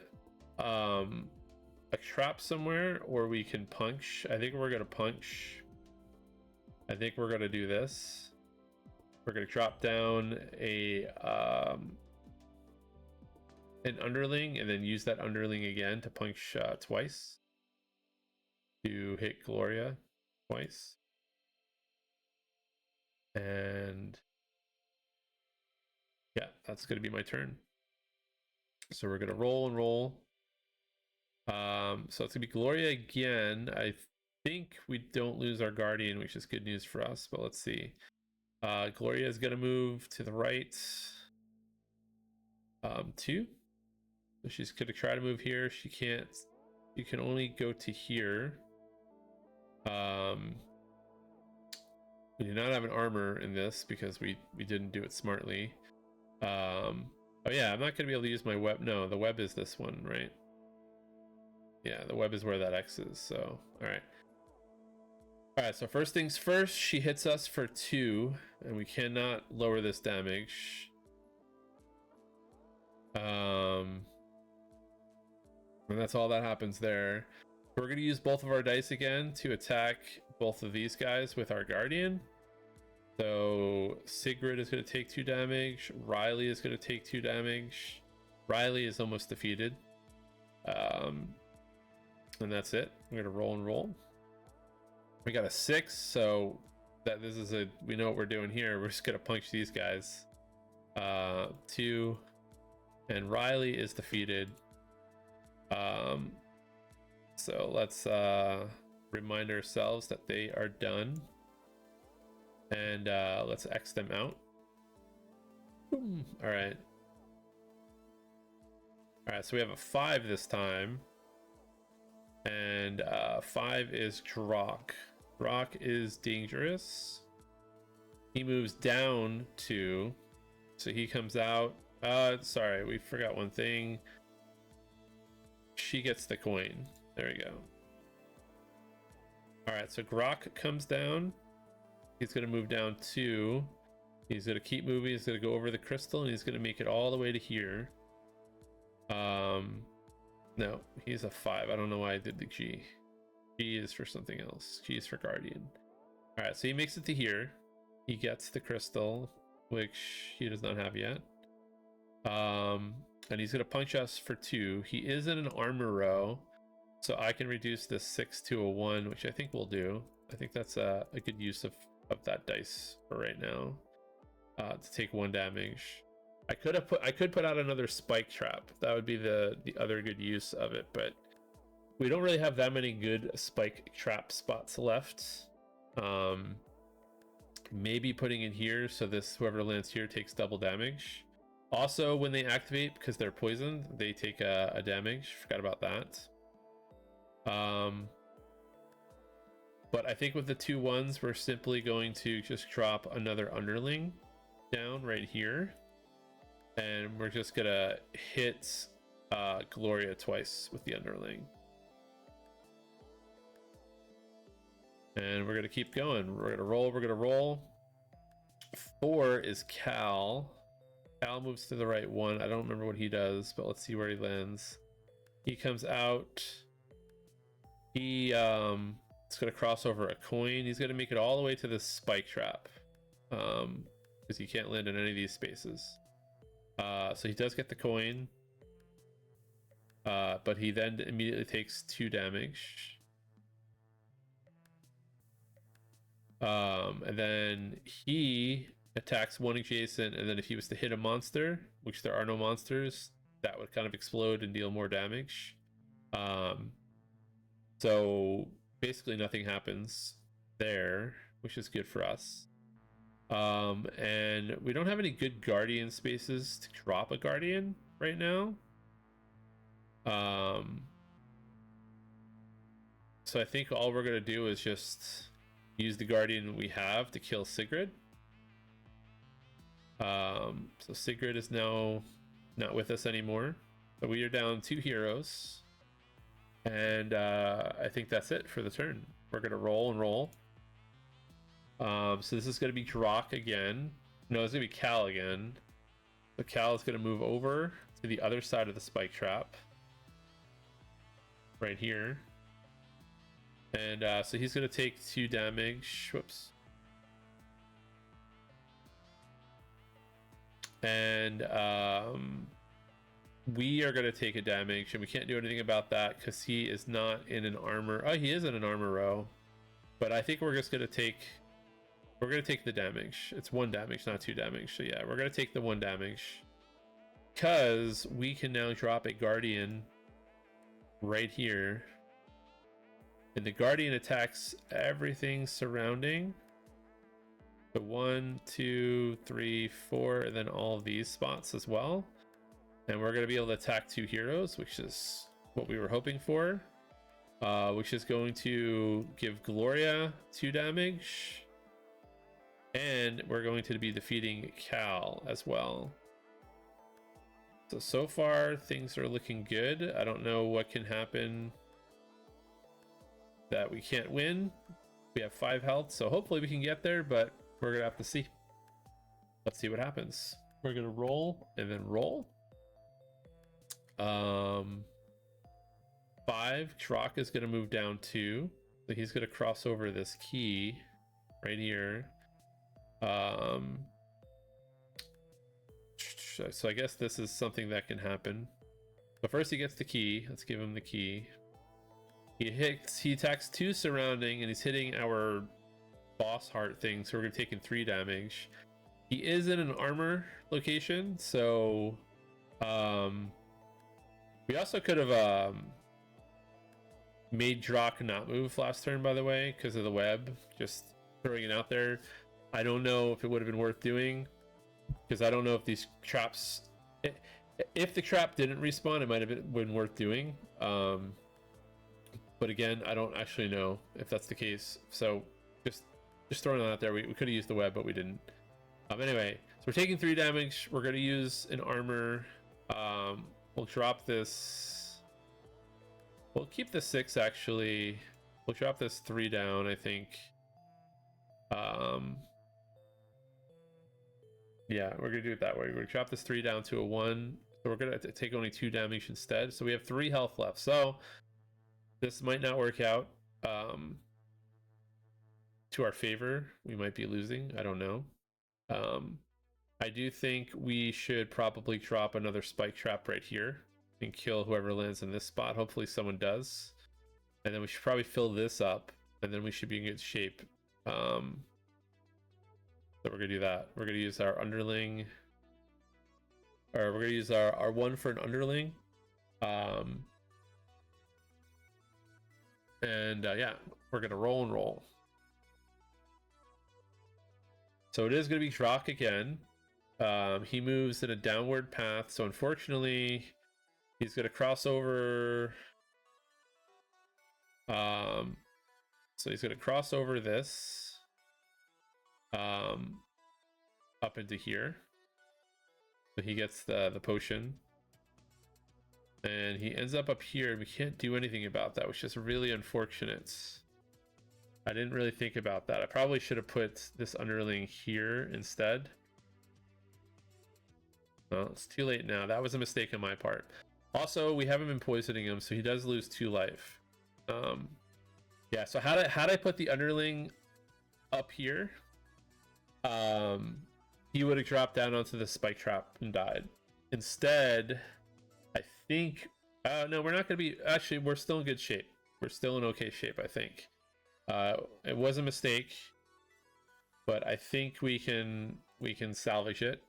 a trap somewhere, or we can punch. I think we're going to punch. I think we're going to do this. We're going to drop down an underling, and then use that underling again to punch twice to hit Gloria twice. And yeah, that's going to be my turn. So we're going to roll and roll. So it's going to be Gloria again. I think we don't lose our guardian, which is good news for us, but let's see. Gloria is going to move to the right 2. So she's going to try to move here. She can't. You can only go to here. We do not have an armor in this because we didn't do it smartly. Oh yeah, I'm not going to be able to use my web. No, the web is this one, right? Yeah, the web is where that X is. So all right, so first things first, she hits us for 2, and we cannot lower this damage. And that's all that happens there. We're going to use both of our dice again to attack both of these guys with our guardian. So Sigrid is going to take 2 damage. Riley is going to take 2 damage. Riley is almost defeated. And that's it. We're going to roll and roll. We got a 6, so we know what we're doing here. We're just going to punch these guys. 2, and Riley is defeated. So let's remind ourselves that they are done, and let's X them out. All right. So we have a 5 this time, and 5 is Grok. Grok is dangerous. He moves down 2, so he comes out. Sorry, we forgot one thing. She gets the coin. There we go. All right, so Grok comes down. He's going to move down 2. He's going to keep moving. He's going to go over the crystal, and he's going to make it all the way to here. No, he's a 5. I don't know why I did the G. G is for something else. G is for Guardian. All right, so he makes it to here. He gets the crystal, which he does not have yet. And he's going to punch us for 2. He is in an armor row, so I can reduce this 6 to a 1, which I think we'll do. I think that's a good use of that dice for right now, to take 1 damage. I could put out another spike trap. That would be the other good use of it, but we don't really have that many good spike trap spots left. Maybe putting in here so this whoever lands here takes double damage. Also, when they activate, because they're poisoned, they take a damage. Forgot about that. But I think with the 2 1s, we're simply going to just drop another underling down right here. And we're just gonna hit Gloria twice with the underling. And we're gonna keep going. We're gonna roll. 4 is Cal. Cal moves to the right 1. I don't remember what he does, but let's see where he lands. He comes out. He is gonna cross over a coin. He's gonna make it all the way to this spike trap, because he can't land in any of these spaces. So he does get the coin, but he then immediately takes 2 damage. And then he attacks 1 adjacent, and then if he was to hit a monster, which there are no monsters, that would kind of explode and deal more damage. So basically nothing happens there, which is good for us. And we don't have any good guardian spaces to drop a guardian right now. So I think all we're gonna do is just use the guardian we have to kill Sigrid. So Sigrid is now not with us anymore, but we are down 2 heroes, and I think that's it for the turn. We're gonna roll. So this is going to be Grok again. No, it's going to be Cal again. So Cal is going to move over to the other side of the spike trap. Right here. And so he's going to take 2 damage. Whoops. And we are going to take a damage, and we can't do anything about that because he is not in an armor. Oh, he is in an armor row. But I think we're just going to take... We're going to take the damage. It's 1 damage, not 2 damage. So yeah, we're going to take the 1 damage, because we can now drop a guardian right here. And the guardian attacks everything surrounding. So 1, 2, 3, 4, and then all of these spots as well. And we're going to be able to attack 2 heroes, which is what we were hoping for. Which is going to give Gloria 2 damage. And we're going to be defeating Cal as well. So far things are looking good. I don't know what can happen that we can't win. We have 5 health, so hopefully we can get there, but we're gonna have to see. Let's see what happens. We're gonna roll and then roll. 5, Grok is gonna move down 2. So he's gonna cross over this key right here. So I guess this is something that can happen. But first he gets the key. Let's give him the key. He attacks 2 surrounding, and he's hitting our boss heart thing, so we're gonna take in 3 damage. He is in an armor location, so we also could have made Drak not move last turn, by the way, because of the web. Just throwing it out there. I don't know if it would have been worth doing, because I don't know if these traps... If the trap didn't respawn, it might have been worth doing. But again, I don't actually know if that's the case. So just throwing that out there. We could have used the web, but we didn't. Anyway, so we're taking 3 damage. We're going to use an armor. We'll drop this. We'll keep the 6, actually. We'll drop this 3 down, I think. Yeah, we're going to do it that way. We're going to drop this 3 down to a 1. So we're going to take only 2 damage instead. So we have 3 health left. So this might not work out to our favor. We might be losing. I don't know. I do think we should probably drop another spike trap right here and kill whoever lands in this spot. Hopefully someone does. And then we should probably fill this up, and then we should be in good shape. So we're going to do that. We're going to use our underling. Or we're going to use our 1 for an underling. Yeah, we're going to roll and roll. So it is going to be Drak again. He moves in a downward path, so unfortunately he's going to cross over. So he's going to cross over this up into here. So he gets the potion. And he ends up here, and we can't do anything about that, which is really unfortunate. I didn't really think about that. I probably should have put this underling here instead. Well, it's too late now. That was a mistake on my part. Also, we haven't been poisoning him, so he does lose 2 life. Yeah, so had I put the underling up here, he would have dropped down onto the spike trap and died. Instead, I think... no, we're not going to be... Actually, we're still in good shape. We're still in okay shape, I think. It was a mistake, but I think we can salvage it,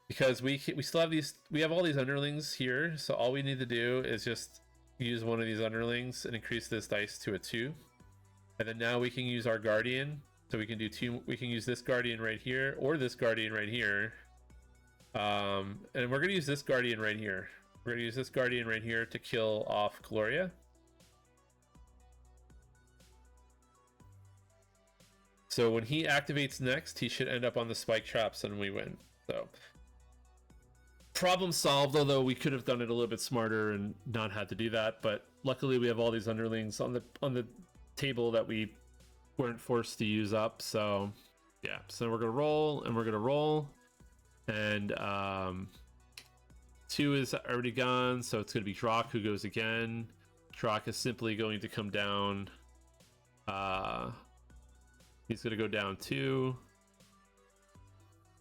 because we still have these... We have all these underlings here, so all we need to do is just use one of these underlings and increase this dice to a 2. And then now we can use our guardian. So we can do 2... We can use this guardian right here, or this guardian right here. And we're going to use this guardian right here. We're going to use this guardian right here to kill off Gloria. So when he activates next, he should end up on the spike traps and we win. So problem solved, although we could have done it a little bit smarter and not had to do that. But luckily we have all these underlings on the table that we weren't forced to use up. So yeah, so we're going to roll and we're going to roll. And 2 is already gone, so it's going to be Drak who goes again. Drak is simply going to come down. He's going to go down 2.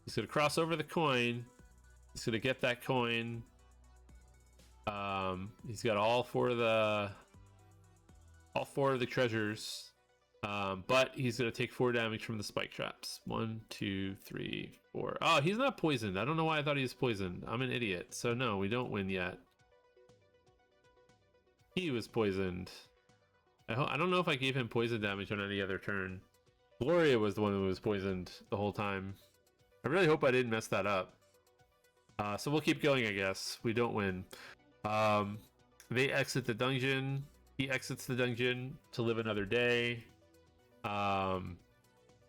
He's going to cross over the coin. He's going to get that coin. He's got all 4 of the treasures. But he's going to take 4 damage from the spike traps. 1, 2, 3, 4. Oh, he's not poisoned. I don't know why I thought he was poisoned. I'm an idiot. So no, we don't win yet. He was poisoned. I don't know if I gave him poison damage on any other turn. Gloria was the one who was poisoned the whole time. I really hope I didn't mess that up. So we'll keep going, I guess. We don't win. They exit the dungeon. He exits the dungeon to live another day. We're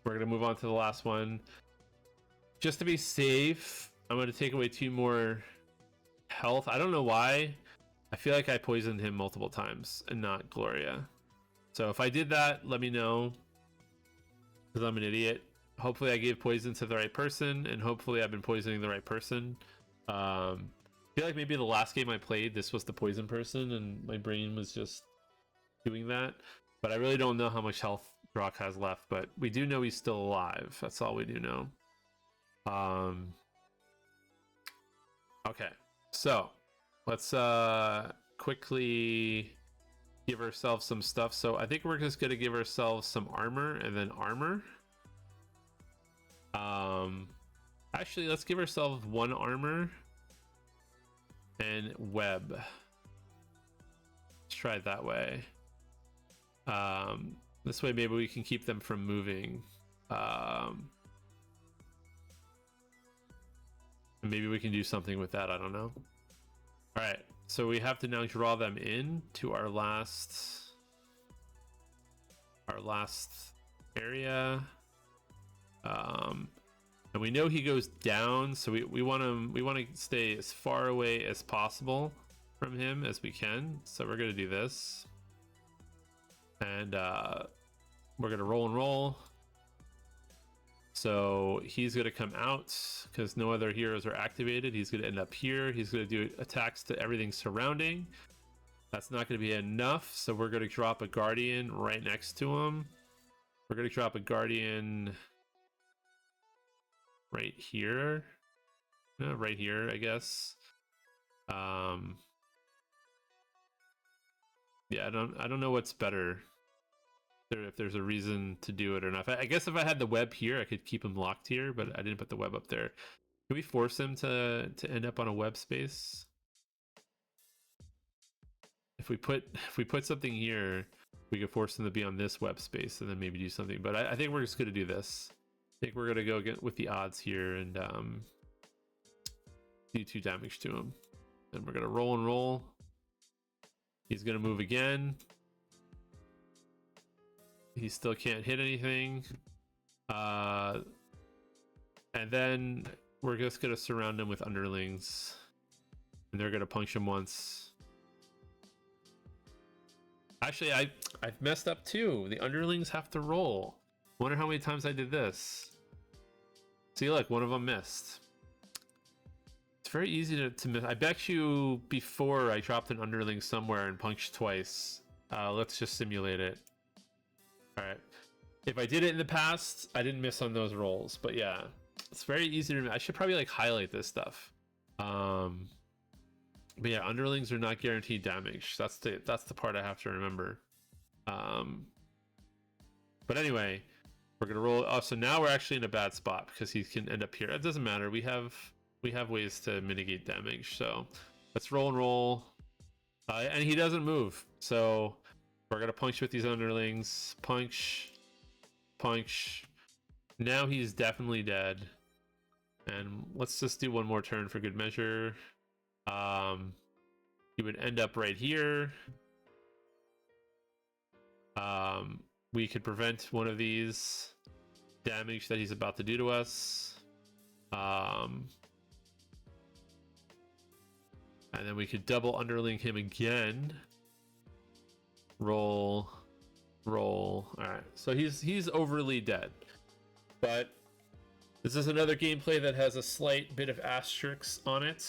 going to move on to the last one. Just to be safe, I'm going to take away 2 more health. I don't know why. I feel like I poisoned him multiple times and not Gloria. So if I did that, let me know, because I'm an idiot. Hopefully I gave poison to the right person, and hopefully I've been poisoning the right person. I feel like maybe the last game I played, this was the poison person, and my brain was just doing that. But I really don't know how much health Drak has left, but we do know he's still alive. That's all we do know. Okay, so let's quickly give ourselves some stuff. So I think we're just gonna give ourselves some armor and then armor. Actually, let's give ourselves 1 armor and web. Let's try it that way. This way maybe we can keep them from moving. Maybe we can do something with that, I don't know. All right, so we have to now draw them in to our last area. And we know he goes down, so we want to stay as far away as possible from him as we can. So we're gonna do this, and we're gonna roll and roll. So he's gonna come out because no other heroes are activated. He's gonna end up here. He's gonna do attacks to everything surrounding. That's not gonna be enough, so we're gonna drop a guardian right next to him. We're gonna drop a guardian right here. Right here, I guess. Yeah, I don't know what's better. If there's a reason to do it or not. I guess if I had the web here, I could keep him locked here, but I didn't put the web up there. Can we force him to end up on a web space? If we put something here, we could force him to be on this web space and then maybe do something. But I think we're just gonna do this. I think we're gonna go get with the odds here and do 2 damage to him. And we're gonna roll and roll. He's gonna move again. He still can't hit anything. And then we're just gonna surround him with underlings. And they're gonna punch him once. Actually, I've messed up too. The underlings have to roll. Wonder how many times I did this. See, look, one of them missed. It's very easy to miss. I bet you before I dropped an underling somewhere and punched twice. Let's just simulate it. All right. If I did it in the past, I didn't miss on those rolls. But yeah, it's very easy to. I should probably like highlight this stuff. But yeah, underlings are not guaranteed damage. That's the part I have to remember. But anyway, we're gonna roll. Oh, so now we're actually in a bad spot because he can end up here. It doesn't matter. We have ways to mitigate damage. So let's roll and roll. And he doesn't move. So we're gonna punch with these underlings. Punch, punch. Now he's definitely dead. And let's just do one more turn for good measure. He would end up right here. We could prevent one of these damage that he's about to do to us. And then we could double underling him again. Roll, roll. All right, so he's overly dead, but this is another gameplay that has a slight bit of asterisks on it,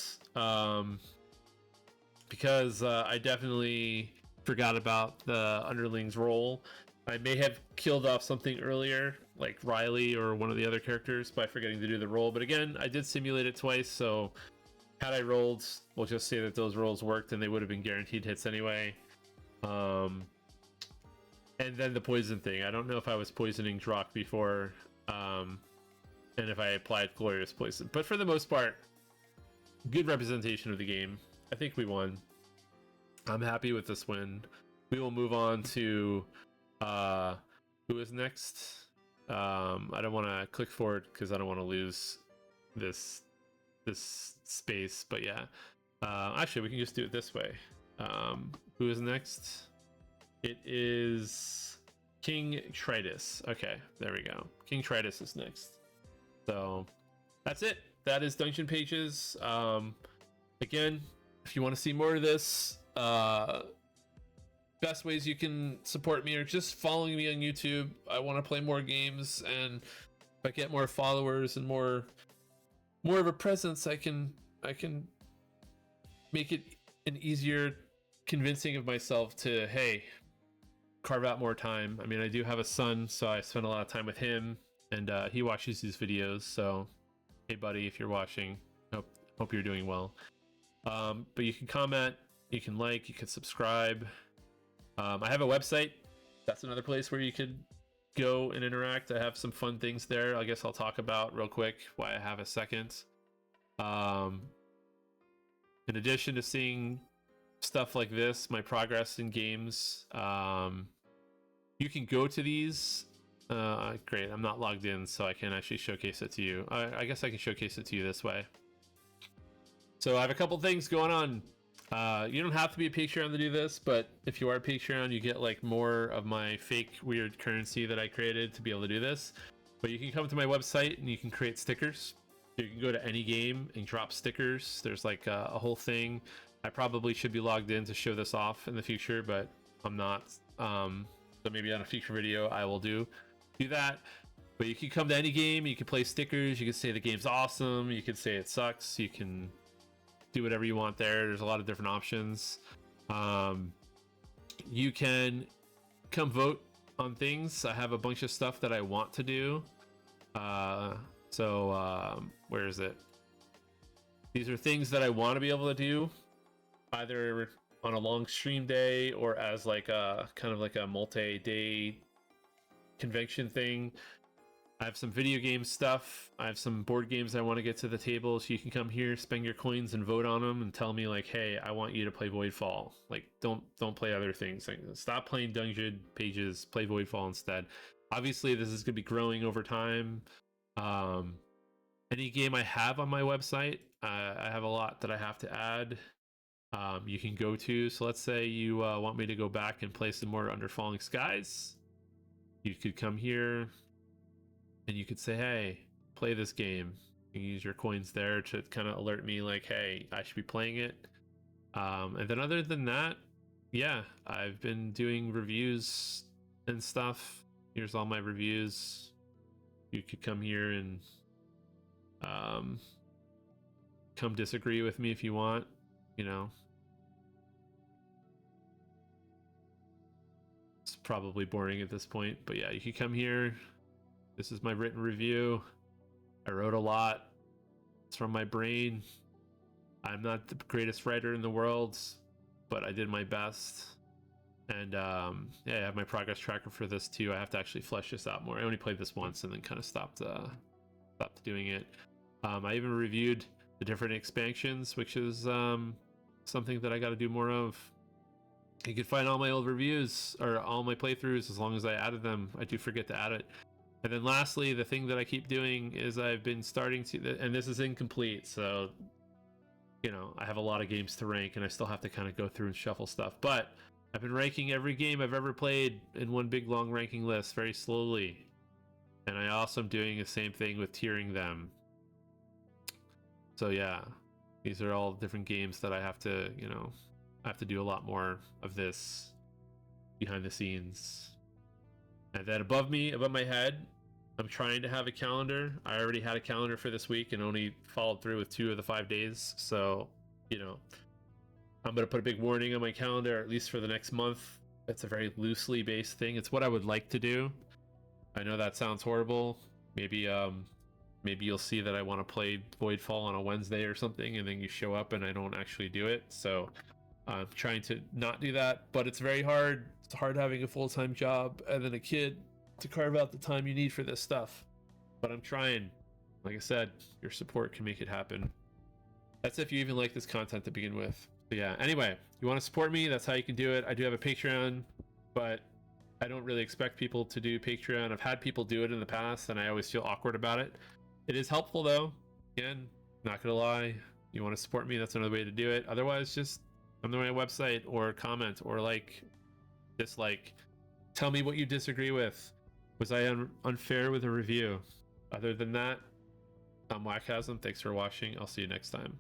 because I definitely forgot about the underling's role. I may have killed off something earlier, like Riley or one of the other characters, by forgetting to do the roll. But again, I did simulate it twice, so had I rolled, we'll just say that those rolls worked and they would have been guaranteed hits anyway. And then the poison thing. I don't know if I was poisoning Drock before, and if I applied Glorious Poison. But for the most part, good representation of the game. I think we won. I'm happy with this win. We will move on to who is next. I don't want to click forward because I don't want to lose this space, but yeah. Actually, we can just do it this way. Who is next? It is King Tritus. Okay, there we go. King Tritus is next. So that's it. That is Dungeon Pages. Again, if you want to see more of this, best ways you can support me are just following me on YouTube. I want to play more games, and if I get more followers and more of a presence, I can make it an easier convincing of myself to, hey, carve out more time. I mean, I do have a son, so I spend a lot of time with him, and he watches these videos. So hey buddy, if you're watching, hope you're doing well. But you can comment, you can like, you can subscribe. I have a website. That's another place where you could go and interact. I have some fun things there. I guess I'll talk about real quick why I have a second. In addition to seeing stuff like this, my progress in games, you can go to these. Great, I'm not logged in, so I can't actually showcase it to you. I guess I can showcase it to you this way. So I have a couple things going on. You don't have to be a Patreon to do this, but if you are a Patreon, you get like more of my fake weird currency that I created to be able to do this. But you can come to my website and you can create stickers. You can go to any game and drop stickers. There's like a whole thing. I probably should be logged in to show this off in the future, but I'm not. So maybe on a future video I will do that. But you can come to any game, you can play stickers, you can say the game's awesome, you can say it sucks, you can do whatever you want there. There's a lot of different options. You can come vote on things. I have a bunch of stuff that I want to do. Where is it? These are things that I want to be able to do, either on a long stream day or as like a kind of like a multi-day convention thing. I have some video game stuff. I have some board games I want to get to the table, so you can come here, spend your coins, and vote on them, and tell me like, hey, I want you to play Voidfall. Like, don't play other things. Like, stop playing Dungeon Pages, play Voidfall instead. Obviously, this is going to be growing over time. Any game I have on my website, I have a lot that I have to add. You can go to. So let's say you want me to go back and play some more Under Falling Skies. You could come here and you could say, hey, play this game. You can use your coins there to kind of alert me like, hey, I should be playing it. And then other than that, yeah, I've been doing reviews and stuff. Here's all my reviews. You could come here and come disagree with me if you want, you know. It's probably boring at this point, but yeah, you can come here. This is my written review. I wrote a lot. It's from my brain. I'm not the greatest writer in the world, but I did my best. And yeah, I have my progress tracker for this too. I have to actually flesh this out more. I only played this once and then kind of stopped doing it. I even reviewed the different expansions, which is something that I got to do more of. You can find all my old reviews or all my playthroughs as long as I added them. I do forget to add it. And then lastly, the thing that I keep doing is I've been starting to, and this is incomplete, so, you know, I have a lot of games to rank and I still have to kind of go through and shuffle stuff. But I've been ranking every game I've ever played in one big long ranking list very slowly. And I also am doing the same thing with tiering them. So yeah, these are all different games that I have to, you know, I have to do a lot more of this behind the scenes. And then above me, above my head, I'm trying to have a calendar. I already had a calendar for this week and only followed through with 2 of the 5 days. So, you know, I'm going to put a big warning on my calendar, at least for the next month. It's a very loosely based thing. It's what I would like to do. I know that sounds horrible. Maybe you'll see that I want to play Voidfall on a Wednesday or something, and then you show up and I don't actually do it. So I'm trying to not do that, but it's very hard. It's hard having a full-time job and then a kid to carve out the time you need for this stuff. But I'm trying. Like I said, your support can make it happen. That's if you even like this content to begin with. But yeah, anyway, you want to support me, that's how you can do it. I do have a Patreon, but I don't really expect people to do Patreon. I've had people do it in the past and I always feel awkward about it. It is helpful though. Again, not gonna lie. You want to support me, that's another way to do it. Otherwise, just come to my website or comment or like, dislike. Tell me what you disagree with. Was I unfair with a review? Other than that, I'm Wakasm. Thanks for watching. I'll see you next time.